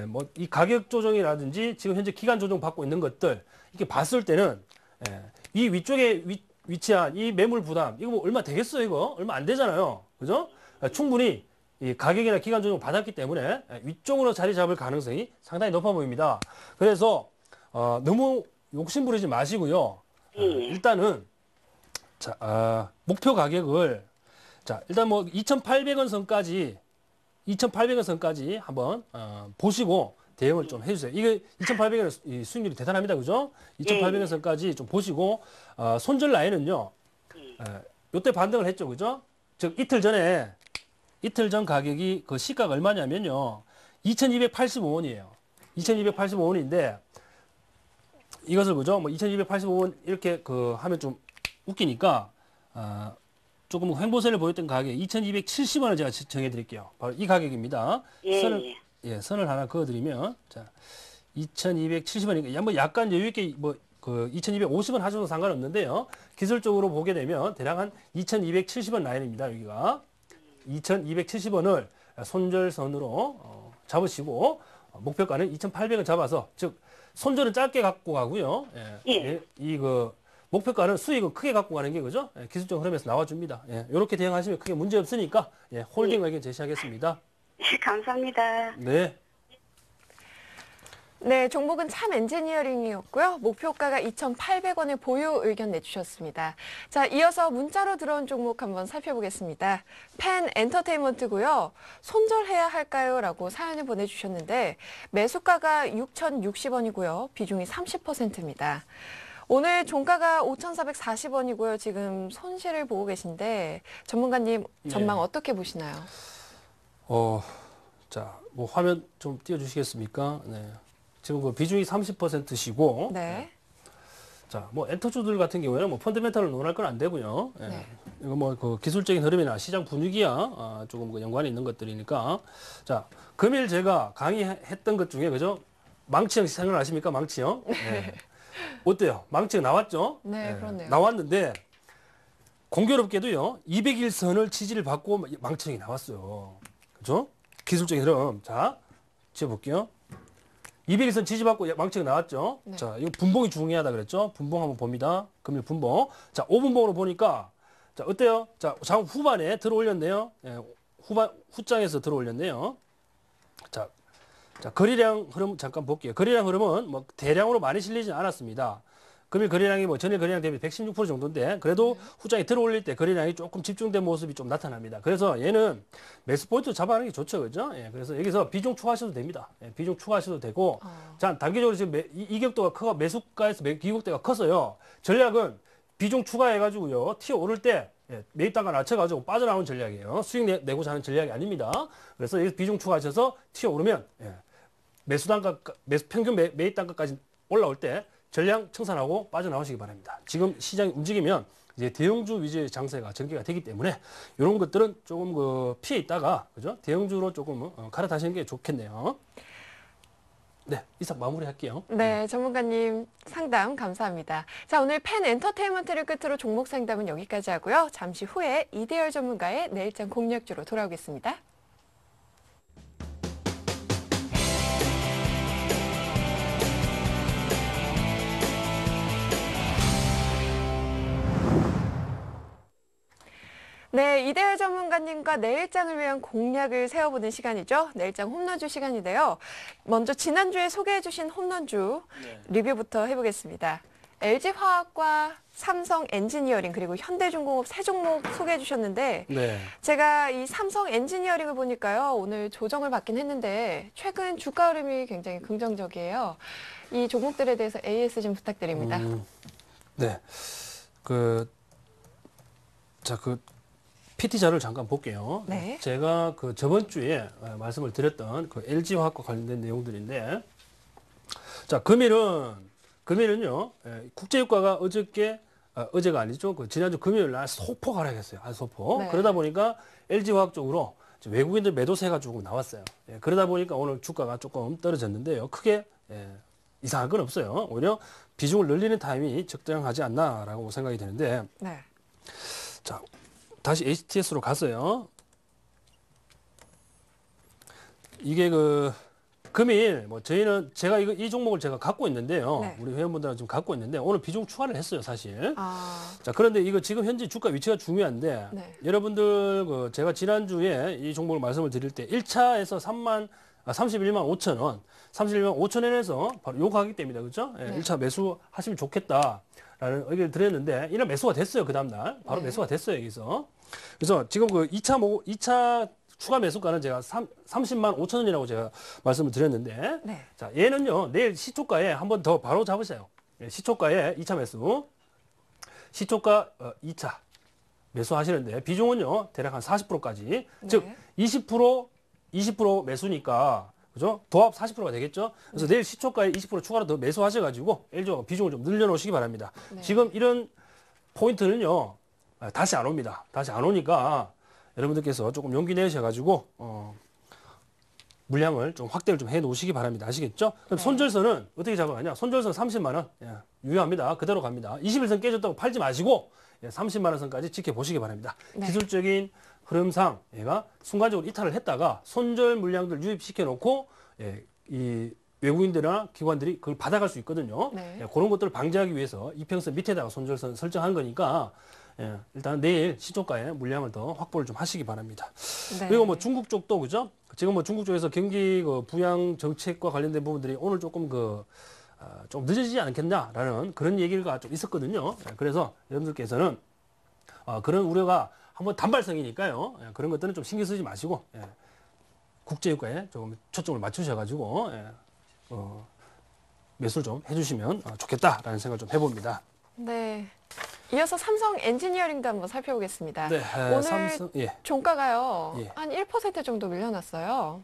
뭐 이 가격 조정이라든지 지금 현재 기간 조정 받고 있는 것들 이렇게 봤을 때는 이 위쪽에 위치한 이 매물 부담 이거 뭐 얼마 되겠어요? 이거 얼마 안 되잖아요. 그죠? 충분히 이 가격이나 기간 조정 받았기 때문에 위쪽으로 자리 잡을 가능성이 상당히 높아 보입니다. 그래서 너무 욕심 부리지 마시고요. 일단은 자, 목표 가격을 자, 일단 뭐 2,800원 선까지 한번 보시고 대응을 좀 해주세요. 이게 2,800원 수익률이 대단합니다, 그죠? 2,800원 선까지 좀 보시고 손절 라인은요. 요때 반등을 했죠, 그죠? 즉 이틀 전 가격이 그 시가가 얼마냐면요, 2,285원이에요. 2,285원인데 이것을 그죠? 뭐 2,285원 이렇게 하면 좀 웃기니까 조금 횡보세를 보였던 가격 2,270원을 제가 정해 드릴게요. 바로 이 가격입니다. 예, 선을 예. 선을 하나 그어 드리면 자, 2,270원이니까 뭐 약간 여유 있게 뭐 그 2,250원 하셔도 상관없는데요. 기술적으로 보게 되면 대략 한 2,270원 라인입니다. 여기가 2,270원을 손절선으로 잡으시고 목표가는 2,800원 잡아서 즉 손절은 짧게 갖고 가고요. 예. 이그 목표가는 수익은 크게 갖고 가는 게 그죠? 기술적 흐름에서 나와줍니다. 이렇게 대응하시면 크게 문제 없으니까 홀딩 의견 제시하겠습니다. 감사합니다. 네. 네, 종목은 참 엔지니어링이었고요. 목표가가 2,800원의 보유 의견 내주셨습니다. 자, 이어서 문자로 들어온 종목 한번 살펴보겠습니다. 펜 엔터테인먼트고요. 손절해야 할까요? 라고 사연을 보내주셨는데 매수가가 6,060원이고요. 비중이 30%입니다. 오늘 종가가 5,440원이고요. 지금 손실을 보고 계신데 전문가님 전망 네. 어떻게 보시나요? 자, 뭐 화면 좀 띄워주시겠습니까? 네. 지금 그 비중이 30%시고, 네. 자, 뭐 엔터주들 같은 경우에는 뭐 펀더멘탈을 논할 건 안 되고요. 네. 이거 뭐 그 기술적인 흐름이나 시장 분위기야 조금 그 연관이 있는 것들이니까. 자, 금일 제가 강의했던 것 중에 그죠? 망치형 생각나십니까? 망치형. 네. 어때요? 망치형 나왔죠? 네, 그렇네요. 나왔는데 공교롭게도요 200일선을 지지를 받고 망치형이 나왔어요. 그죠? 기술적인 흐름. 자, 지어볼게요. 200일선 지지받고 망치가 나왔죠. 네. 자, 이거 분봉이 중요하다 그랬죠. 분봉 한번 봅니다. 금일 분봉. 자, 5분봉으로 보니까 자, 어때요? 자, 장 후반에 들어올렸네요. 후장에서 들어올렸네요. 자, 거래량 흐름 잠깐 볼게요. 거래량 흐름은 뭐 대량으로 많이 실리진 않았습니다. 금일 거래량이 뭐 전일 거래량 대비 116% 정도인데 그래도 후장이 들어올릴 때 거래량이 조금 집중된 모습이 좀 나타납니다. 그래서 얘는 매수 포인트 잡아가는 게 좋죠, 그죠? 그래서 여기서 비중 추가하셔도 됩니다. 비중 추가하셔도 되고, 자 단기적으로 지금 이격도가 커 매수가에서 이격도가 커서요. 전략은 비중 추가해가지고요, 튀어 오를 때 매입 단가 낮춰가지고 빠져나오는 전략이에요. 수익 내고자 하는 전략이 아닙니다. 그래서 여기서 비중 추가하셔서 튀어 오르면 매수 평균 매입 단가까지 올라올 때 전량 청산하고 빠져나오시기 바랍니다. 지금 시장이 움직이면 이제 대형주 위주의 장세가 전개가 되기 때문에 이런 것들은 조금 피해 있다가 그죠? 대형주로 조금 갈아타시는 게 좋겠네요. 네, 이상 마무리할게요. 네, 전문가님 상담 감사합니다. 자, 오늘 펜 엔터테인먼트를 끝으로 종목 상담은 여기까지 하고요. 잠시 후에 이대열 전문가의 내일장 공략주로 돌아오겠습니다. 네, 이대열 전문가님과 내일장을 위한 공략을 세워보는 시간이죠. 내일장 홈런주 시간인데요. 먼저 지난주에 소개해주신 홈런주 리뷰부터 해보겠습니다. LG화학과 삼성 엔지니어링 그리고 현대중공업 세 종목 소개해 주셨는데 네. 제가 이 삼성 엔지니어링을 보니까요. 오늘 조정을 받긴 했는데 최근 주가 흐름이 굉장히 긍정적이에요. 이 종목들에 대해서 AS 좀 부탁드립니다. 네. PT 자료를 잠깐 볼게요. 네. 제가 저번 주에 말씀을 드렸던 LG화학과 관련된 내용들인데, 자, 금일은요, 국제유가가 어제가 아니죠. 지난주 금요일 날 소폭 하락했어요. 소폭. 네. 그러다 보니까 LG화학 쪽으로 외국인들 매도세가 조금 나왔어요. 그러다 보니까 오늘 주가가 조금 떨어졌는데요. 크게 이상한 건 없어요. 오히려 비중을 늘리는 타임이 적당하지 않나라고 생각이 되는데, 네. 자, 다시 HTS로 갔어요. 이게 금일 제가 이 종목을 제가 갖고 있는데요. 네. 우리 회원분들하고 지금 갖고 있는데 오늘 비중 추가를 했어요, 사실. 아, 자, 그런데 이거 지금 현재 주가 위치가 중요한데 네. 여러분들 제가 지난주에 이 종목을 말씀을 드릴 때 1차에서 31만 5천 원, 31만 5천 원에서 바로 요 가격대입니다. 그렇죠? 네. 1차 매수하시면 좋겠다라는 의견을 드렸는데 이런 매수가 됐어요. 그 다음 날. 바로 네. 매수가 됐어요, 여기서. 그래서 지금 2차 추가 매수가는 제가 30만 5천 원이라고 제가 말씀을 드렸는데, 네. 자, 얘는요, 내일 시초가에 한 번 더 바로 잡으세요. 시초가에 2차 매수. 시초가 2차 매수하시는데, 비중은요, 대략 한 40%까지. 네. 즉, 20% 매수니까, 그죠? 도합 40%가 되겠죠? 그래서 내일 시초가에 20% 추가로 더 매수하셔가지고, LG화학 비중을 좀 늘려놓으시기 바랍니다. 네. 지금 이런 포인트는요, 다시 안 옵니다. 다시 안 오니까 여러분들께서 조금 용기 내셔가지고 물량을 좀 확대를 좀 해 놓으시기 바랍니다. 아시겠죠? 그럼 네. 손절선은 어떻게 잡아가냐? 손절선 30만 원 유효합니다. 그대로 갑니다. 21선 깨졌다고 팔지 마시고 30만 원 선까지 지켜보시기 바랍니다. 네. 기술적인 흐름상 얘가 순간적으로 이탈을 했다가 손절 물량들 유입시켜 놓고 이 외국인들이나 기관들이 그걸 받아갈 수 있거든요. 네. 그런 것들을 방지하기 위해서 이평선 밑에다가 손절선 설정한 거니까 일단 내일 시초가에 물량을 더 확보를 좀 하시기 바랍니다. 네. 그리고 뭐 중국 쪽도 그죠? 지금 뭐 중국 쪽에서 경기 부양 정책과 관련된 부분들이 오늘 조금 좀 늦어지지 않겠냐라는 그런 얘기가 좀 있었거든요. 그래서 여러분들께서는 그런 우려가 한번 단발성이니까요. 그런 것들은 좀 신경 쓰지 마시고 국제유가에 조금 초점을 맞추셔가지고 매수를 좀 해주시면 좋겠다라는 생각을 좀 해봅니다. 네. 이어서 삼성 엔지니어링도 한번 살펴보겠습니다. 네, 오늘 삼성 종가가요. 예. 한 1% 정도 밀려났어요.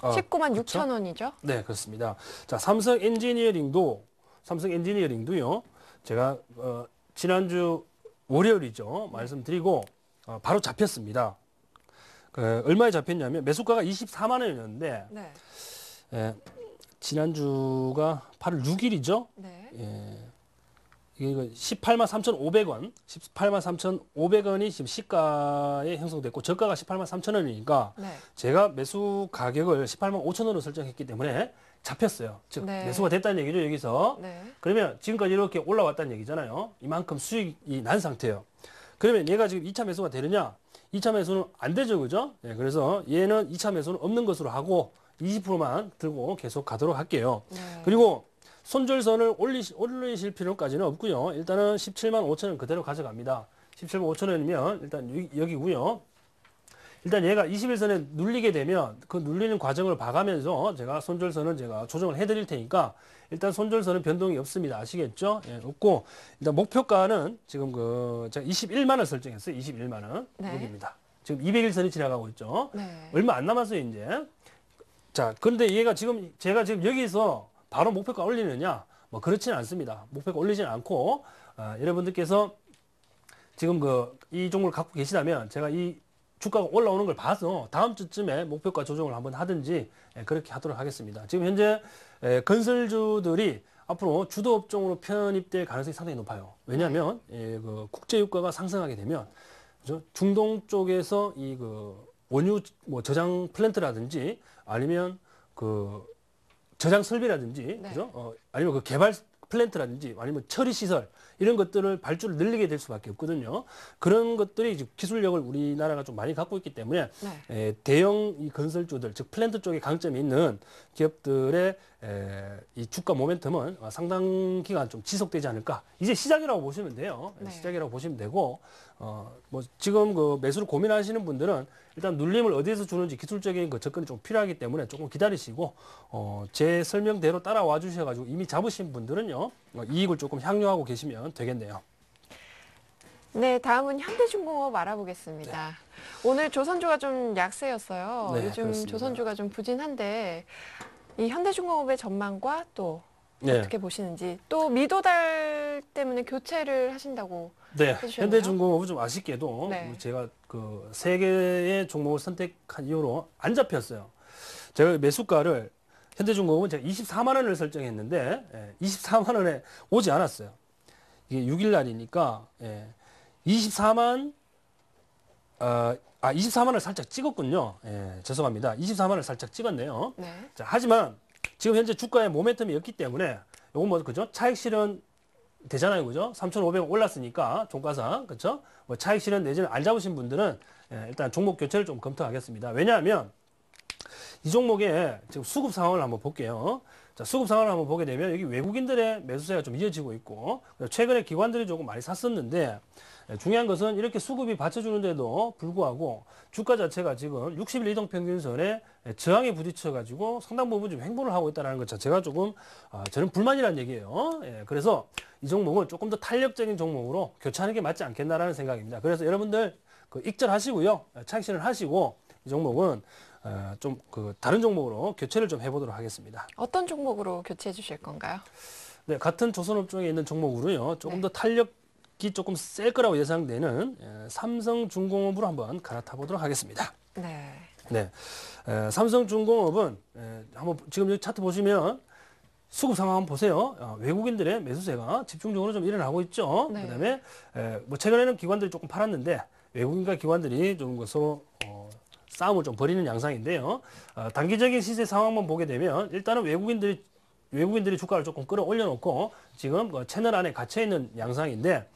아, 19만 그렇죠? 6천 원이죠. 네, 그렇습니다. 자, 삼성 엔지니어링도요. 제가 지난주 월요일이죠. 말씀드리고 바로 잡혔습니다. 얼마에 잡혔냐면 매수가가 24만 원이었는데 네. 지난주가 8월 6일이죠. 네. 이게 18만 3,500원, 18만 3,500원이 지금 시가에 형성됐고 저가가 18만 3천 원이니까 네. 제가 매수 가격을 18만 5천 원으로 설정했기 때문에 잡혔어요. 즉 네. 매수가 됐다는 얘기죠 여기서. 네. 그러면 지금까지 이렇게 올라왔다는 얘기잖아요. 이만큼 수익이 난 상태예요. 그러면 얘가 지금 2차 매수가 되느냐? 2차 매수는 안 되죠, 그죠? 그래서 얘는 2차 매수는 없는 것으로 하고 20%만 들고 계속 가도록 할게요. 네. 그리고 손절선을 올리실 필요까지는 없고요. 일단은 17만 5천 원 그대로 가져갑니다. 17만 5천 원이면 일단 여기고요. 일단 얘가 21선에 눌리게 되면 그 눌리는 과정을 봐가면서 제가 손절선은 제가 조정을 해드릴 테니까 일단 손절선은 변동이 없습니다. 아시겠죠? 없고 일단 목표가는 지금 제가 21만 원 설정했어요. 21만 원 네. 여기입니다. 지금 200일선이 지나가고 있죠. 네. 얼마 안 남았어요 이제. 자, 그런데 얘가 지금 제가 지금 여기서 바로 목표가 올리느냐? 뭐 그렇지는 않습니다. 목표가 올리지는 않고 여러분들께서 지금 이 종목을 갖고 계시다면 제가 이 주가가 올라오는 걸 봐서 다음 주쯤에 목표가 조정을 한번 하든지 그렇게 하도록 하겠습니다. 지금 현재 건설주들이 앞으로 주도 업종으로 편입될 가능성이 상당히 높아요. 왜냐하면 국제 유가가 상승하게 되면 그죠? 중동 쪽에서 원유 저장 플랜트라든지 아니면 저장 설비라든지 네. 그죠? 아니면 개발 플랜트라든지 아니면 처리 시설 이런 것들을 발주를 늘리게 될 수밖에 없거든요. 그런 것들이 이제 기술력을 우리나라가 좀 많이 갖고 있기 때문에 네. 대형 이 건설주들 즉 플랜트 쪽에 강점이 있는 기업들의 이 주가 모멘텀은 상당 기간 좀 지속되지 않을까. 이제 시작이라고 보시면 돼요. 네. 시작이라고 시작이라고 보시면 되고 지금 매수를 고민하시는 분들은 일단 눌림을 어디에서 주는지 기술적인 접근이 좀 필요하기 때문에 조금 기다리시고 제 설명대로 따라와 주셔가지고 이미 잡으신 분들은요 이익을 조금 향유하고 계시면 되겠네요. 네, 다음은 현대중공업 알아보겠습니다. 오늘 조선주가 좀 약세였어요. 네, 요즘 그렇습니다. 조선주가 좀 부진한데 이 현대중공업의 전망과 또 네. 어떻게 보시는지 또 미도달 때문에 교체를 하신다고 네, 해주셨네요. 현대중공업은 좀 아쉽게도 네. 제가 세 개의 종목을 선택한 이후로 안 잡혔어요. 제가 매수가를 현대중공업은 제가 24만 원을 설정했는데 24만 원에 오지 않았어요. 이게 6일 날이니까 24만 24만을 살짝 찍었군요. 죄송합니다. 24만을 살짝 찍었네요. 네. 자, 하지만 지금 현재 주가의 모멘텀이 없기 때문에 요건 그죠? 차익 실현 되잖아요. 그죠? 3,500원 올랐으니까 종가상 그죠? 차익 실현 내지는 안 잡으신 분들은 일단 종목 교체를 좀 검토하겠습니다. 왜냐하면 이 종목의 지금 수급 상황을 한번 볼게요. 자, 수급 상황을 한번 보게 되면 여기 외국인들의 매수세가 좀 이어지고 있고 최근에 기관들이 조금 많이 샀었는데 중요한 것은 이렇게 수급이 받쳐주는데도 불구하고 주가 자체가 지금 60일 이동평균선에 저항에 부딪혀가지고 상당 부분 좀 횡보를 하고 있다는 것 자체가 조금 저는 불만이라는 얘기예요. 그래서 이 종목은 조금 더 탄력적인 종목으로 교체하는 게 맞지 않겠나라는 생각입니다. 그래서 여러분들 익절하시고요. 차익 실현 하시고 이 종목은 좀 다른 종목으로 교체를 좀 해보도록 하겠습니다. 어떤 종목으로 교체해 주실 건가요? 네, 같은 조선업종에 있는 종목으로요. 조금 네. 더 탄력 잡기 조금 셀 거라고 예상되는 삼성중공업으로 한번 갈아타 보도록 하겠습니다. 네. 네, 삼성중공업은 한번 지금 여기 차트 보시면 수급 상황 한번 보세요. 외국인들의 매수세가 집중적으로 좀 일어나고 있죠. 네. 그다음에 뭐 최근에는 기관들이 조금 팔았는데 외국인과 기관들이 좀 서로 싸움을 좀 벌이는 양상인데요. 단기적인 시세 상황만 보게 되면 일단은 외국인들이 주가를 조금 끌어올려놓고 지금 채널 안에 갇혀 있는 양상인데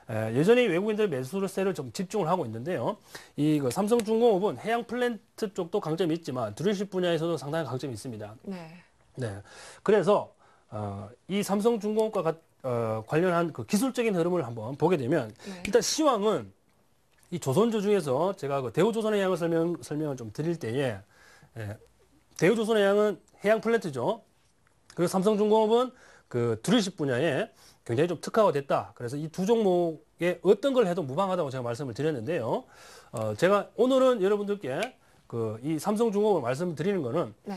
여전히 외국인들 매수세를 좀 집중을 하고 있는데요. 이 삼성중공업은 해양 플랜트 쪽도 강점이 있지만 드릴십 분야에서도 상당히 강점이 있습니다. 네. 네. 그래서 이 삼성중공업과 관련한 그 기술적인 흐름을 한번 보게 되면 네. 일단 시황은 이 조선주 중에서 제가 그 대우조선해양을 설명을 좀 드릴 때에 대우조선해양은 해양 플랜트죠. 그리고 삼성중공업은 그 드릴십 분야에 굉장히 좀 특화가 됐다. 그래서 이 두 종목에 어떤 걸 해도 무방하다고 제가 말씀을 드렸는데요. 제가 오늘은 여러분들께 이 삼성중공업을 말씀드리는 거는 네.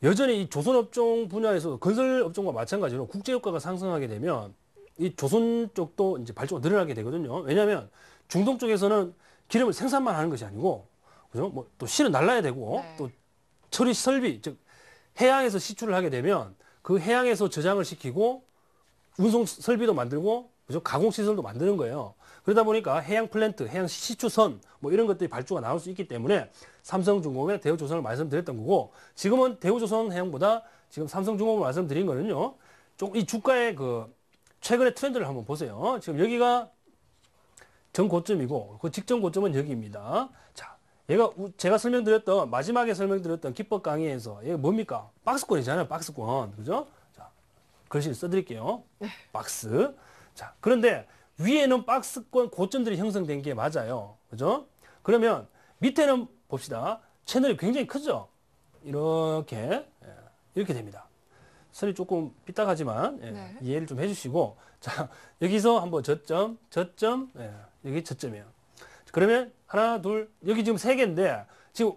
여전히 이 조선업종 분야에서 건설업종과 마찬가지로 국제유가가 상승하게 되면 이 조선 쪽도 이제 발주가 늘어나게 되거든요. 왜냐하면 중동 쪽에서는 기름을 생산만 하는 것이 아니고, 그죠? 뭐 또 실은 날라야 되고, 네. 또 처리 설비, 즉 해양에서 시출을 하게 되면 그 해양에서 저장을 시키고 운송 설비도 만들고, 그죠? 가공 시설도 만드는 거예요. 그러다 보니까 해양 플랜트, 해양 시추선 뭐 이런 것들이 발주가 나올 수 있기 때문에 삼성중공업의 대우조선을 말씀드렸던 거고, 지금은 대우조선 해양보다 지금 삼성중공업을 말씀드린 거는요. 좀 이 주가의 그 최근의 트렌드를 한번 보세요. 지금 여기가 전 고점이고 그 직전 고점은 여기입니다. 자, 얘가 제가 마지막에 설명드렸던 기법 강의에서 얘가 뭡니까? 박스권이잖아요. 박스권. 그죠? 자, 글씨를 써드릴게요. 박스. 자, 그런데 위에는 박스권 고점들이 형성된 게 맞아요. 그죠? 그러면 밑에는 봅시다. 채널이 굉장히 크죠? 이렇게 됩니다. 선이 조금 삐딱하지만 네. 이해를 좀 해주시고, 자, 여기서 한번 저점, 여기 저점이에요. 그러면 하나, 둘, 여기 지금 세 개인데 지금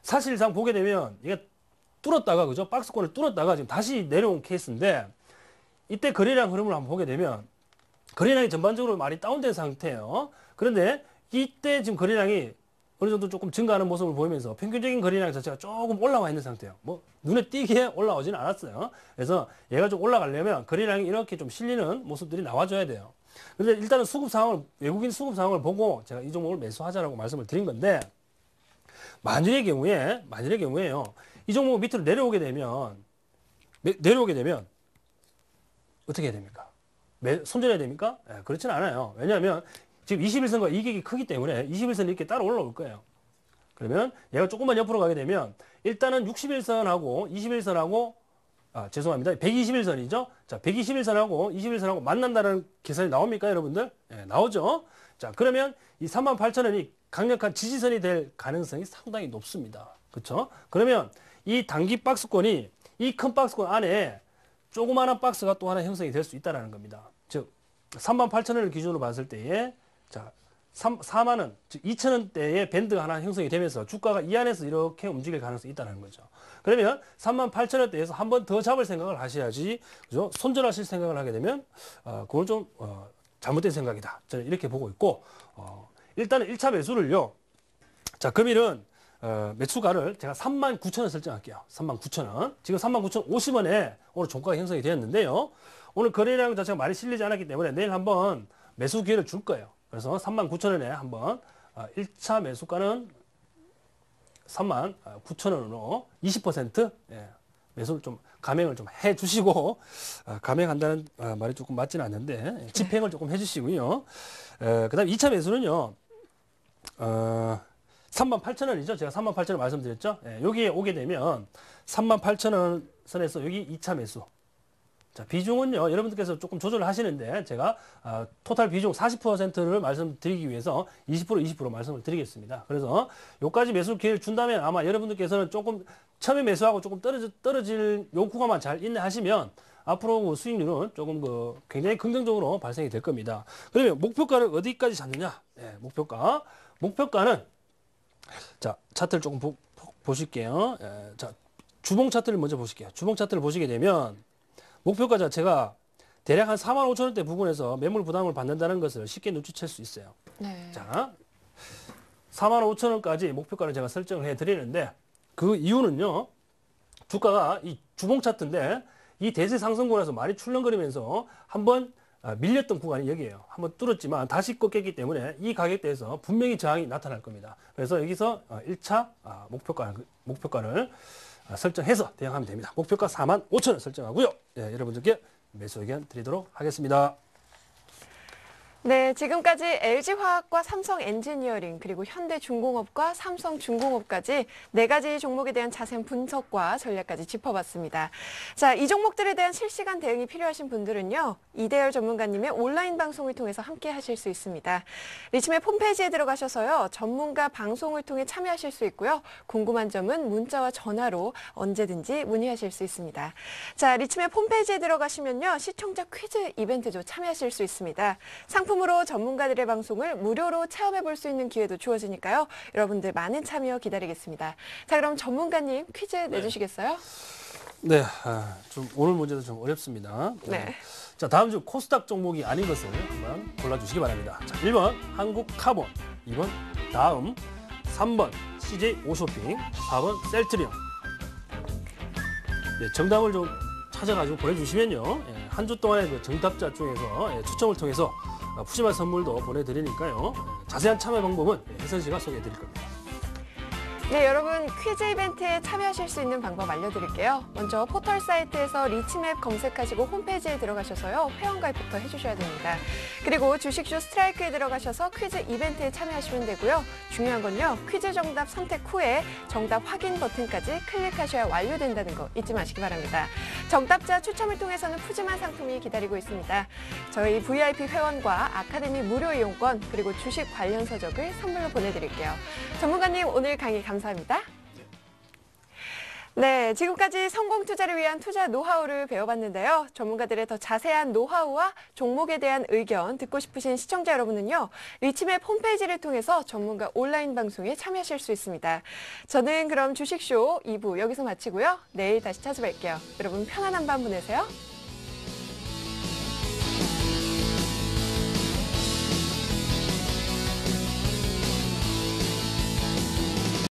사실상 보게 되면 얘가 뚫었다가, 그죠? 박스권을 뚫었다가 지금 다시 내려온 케이스인데, 이때 거래량 흐름을 한번 보게 되면 거래량이 전반적으로 많이 다운된 상태예요. 그런데 이때 지금 거래량이 어느 정도 조금 증가하는 모습을 보이면서 평균적인 거래량 자체가 조금 올라와 있는 상태예요. 뭐 눈에 띄게 올라오지는 않았어요. 그래서 얘가 좀 올라가려면 거래량이 이렇게 좀 실리는 모습들이 나와줘야 돼요. 그런데 일단은 외국인 수급 상황을 보고 제가 이 종목을 매수하자라고 말씀을 드린 건데, 만일의 경우에요. 이 종목 밑으로 내려오게 되면 어떻게 해야 됩니까? 손절해야 됩니까? 그렇지는 않아요. 왜냐하면 지금 21선과 이격이 크기 때문에 21선이 이렇게 따로 올라올 거예요. 그러면 얘가 조금만 옆으로 가게 되면 일단은 61선하고 21선하고 죄송합니다. 121선이죠. 자, 121선하고 21선하고 만난다는 계산이 나옵니까, 여러분들? 나오죠. 자, 그러면 이 38,000원이 강력한 지지선이 될 가능성이 상당히 높습니다. 그렇죠? 그러면 이 단기 박스권이 이 큰 박스권 안에 조그마한 박스가 또 하나 형성이 될 수 있다는 겁니다. 즉 38,000원을 기준으로 봤을 때에 자 4만원, 즉 2,000원대의 밴드가 하나 형성이 되면서 주가가 이 안에서 이렇게 움직일 가능성이 있다는 거죠. 그러면 38,000원대에서 한 번 더 잡을 생각을 하셔야지, 그죠? 손절하실 생각을 하게 되면 그건 좀 잘못된 생각이다. 저는 이렇게 보고 있고, 일단은 1차 매수를요. 자, 금일은 매수가를 제가 39,000원 설정할게요. 39,000원. 지금 39,050원에 오늘 종가가 형성이 되었는데요. 오늘 거래량 자체가 많이 실리지 않았기 때문에 내일 한번 매수 기회를 줄 거예요. 그래서 39,000원에 한번 1차 매수가는 39,000원으로 20% 매수를 좀 감행을 좀 해주시고, 감행한다는 말이 조금 맞지는 않는데 집행을 조금 해주시고요. 그다음 2차 매수는요. 38,000원이죠. 제가 38,000원 말씀드렸죠. 여기에 오게 되면 38,000원 선에서 여기 2차 매수. 자, 비중은요, 여러분들께서 조금 조절을 하시는데, 제가, 토탈 비중 40%를 말씀드리기 위해서 20% 말씀을 드리겠습니다. 그래서, 요까지 매수 기회를 준다면 아마 여러분들께서는 조금, 처음에 매수하고 조금 떨어질 요구가만 잘 인내하시면, 앞으로 그 수익률은 조금 굉장히 긍정적으로 발생이 될 겁니다. 그러면 목표가를 어디까지 잡느냐? 목표가는, 자, 차트를 조금 보실게요. 자, 주봉 차트를 먼저 보실게요. 주봉 차트를 보시게 되면, 목표가 자체가 대략 한 4만 5천 원대 부근에서 매물 부담을 받는다는 것을 쉽게 눈치챌 수 있어요. 네. 자, 4만 5천 원까지 목표가를 제가 설정을 해드리는데 그 이유는요. 주가가 이 주봉 차트인데 이 대세 상승권에서 많이 출렁거리면서 한번 밀렸던 구간이 여기예요. 한번 뚫었지만 다시 꺾였기 때문에 이 가격대에서 분명히 저항이 나타날 겁니다. 그래서 여기서 1차 목표가를 설정해서 대응하면 됩니다. 목표가 4만 5천 원 설정하고요. 예, 여러분들께 매수 의견 드리도록 하겠습니다. 네, 지금까지 LG화학과 삼성엔지니어링 그리고 현대중공업과 삼성중공업까지 4가지 종목에 대한 자세한 분석과 전략까지 짚어봤습니다. 자, 이 종목들에 대한 실시간 대응이 필요하신 분들은요. 이대열 전문가님의 온라인 방송을 통해서 함께 하실 수 있습니다. 리치맵 홈페이지에 들어가셔서요. 전문가 방송을 통해 참여하실 수 있고요. 궁금한 점은 문자와 전화로 언제든지 문의하실 수 있습니다. 자, 리치맵 홈페이지에 들어가시면요. 시청자 퀴즈 이벤트도 참여하실 수 있습니다. 상품으로 전문가들의 방송을 무료로 체험해 볼 수 있는 기회도 주어지니까요. 여러분들 많은 참여 기다리겠습니다. 자, 그럼 전문가님 퀴즈 내주시겠어요? 네, 좀 오늘 문제도 좀 어렵습니다. 네. 자, 다음 중 코스닥 종목이 아닌 것을 한번 골라주시기 바랍니다. 자, 1번 한국카본, 2번 다음, 3번 CJ 오쇼핑, 4번 셀트리온. 네, 정답을 좀 찾아가지고 보내주시면요. 예, 한 주 동안의 그 정답자 중에서 추첨을 통해서 푸짐한 선물도 보내드리니까요. 자세한 참여 방법은 혜선 씨가 소개해 드릴 겁니다. 네, 여러분 퀴즈 이벤트에 참여하실 수 있는 방법 알려드릴게요. 먼저 포털 사이트에서 리치맵 검색하시고 홈페이지에 들어가셔서요. 회원가입부터 해주셔야 됩니다. 그리고 주식주 스트라이크에 들어가셔서 퀴즈 이벤트에 참여하시면 되고요. 중요한 건요. 퀴즈 정답 선택 후에 정답 확인 버튼까지 클릭하셔야 완료된다는 거 잊지 마시기 바랍니다. 정답자 추첨을 통해서는 푸짐한 상품이 기다리고 있습니다. 저희 VIP 회원과 아카데미 무료 이용권 그리고 주식 관련 서적을 선물로 보내드릴게요. 전문가님 오늘 강의 감사합니다. 네, 지금까지 성공 투자를 위한 투자 노하우를 배워봤는데요. 전문가들의 더 자세한 노하우와 종목에 대한 의견 듣고 싶으신 시청자 여러분은요. 리치맵 홈페이지를 통해서 전문가 온라인 방송에 참여하실 수 있습니다. 저는 그럼 주식쇼 2부 여기서 마치고요. 내일 다시 찾아뵐게요. 여러분 편안한 밤 보내세요.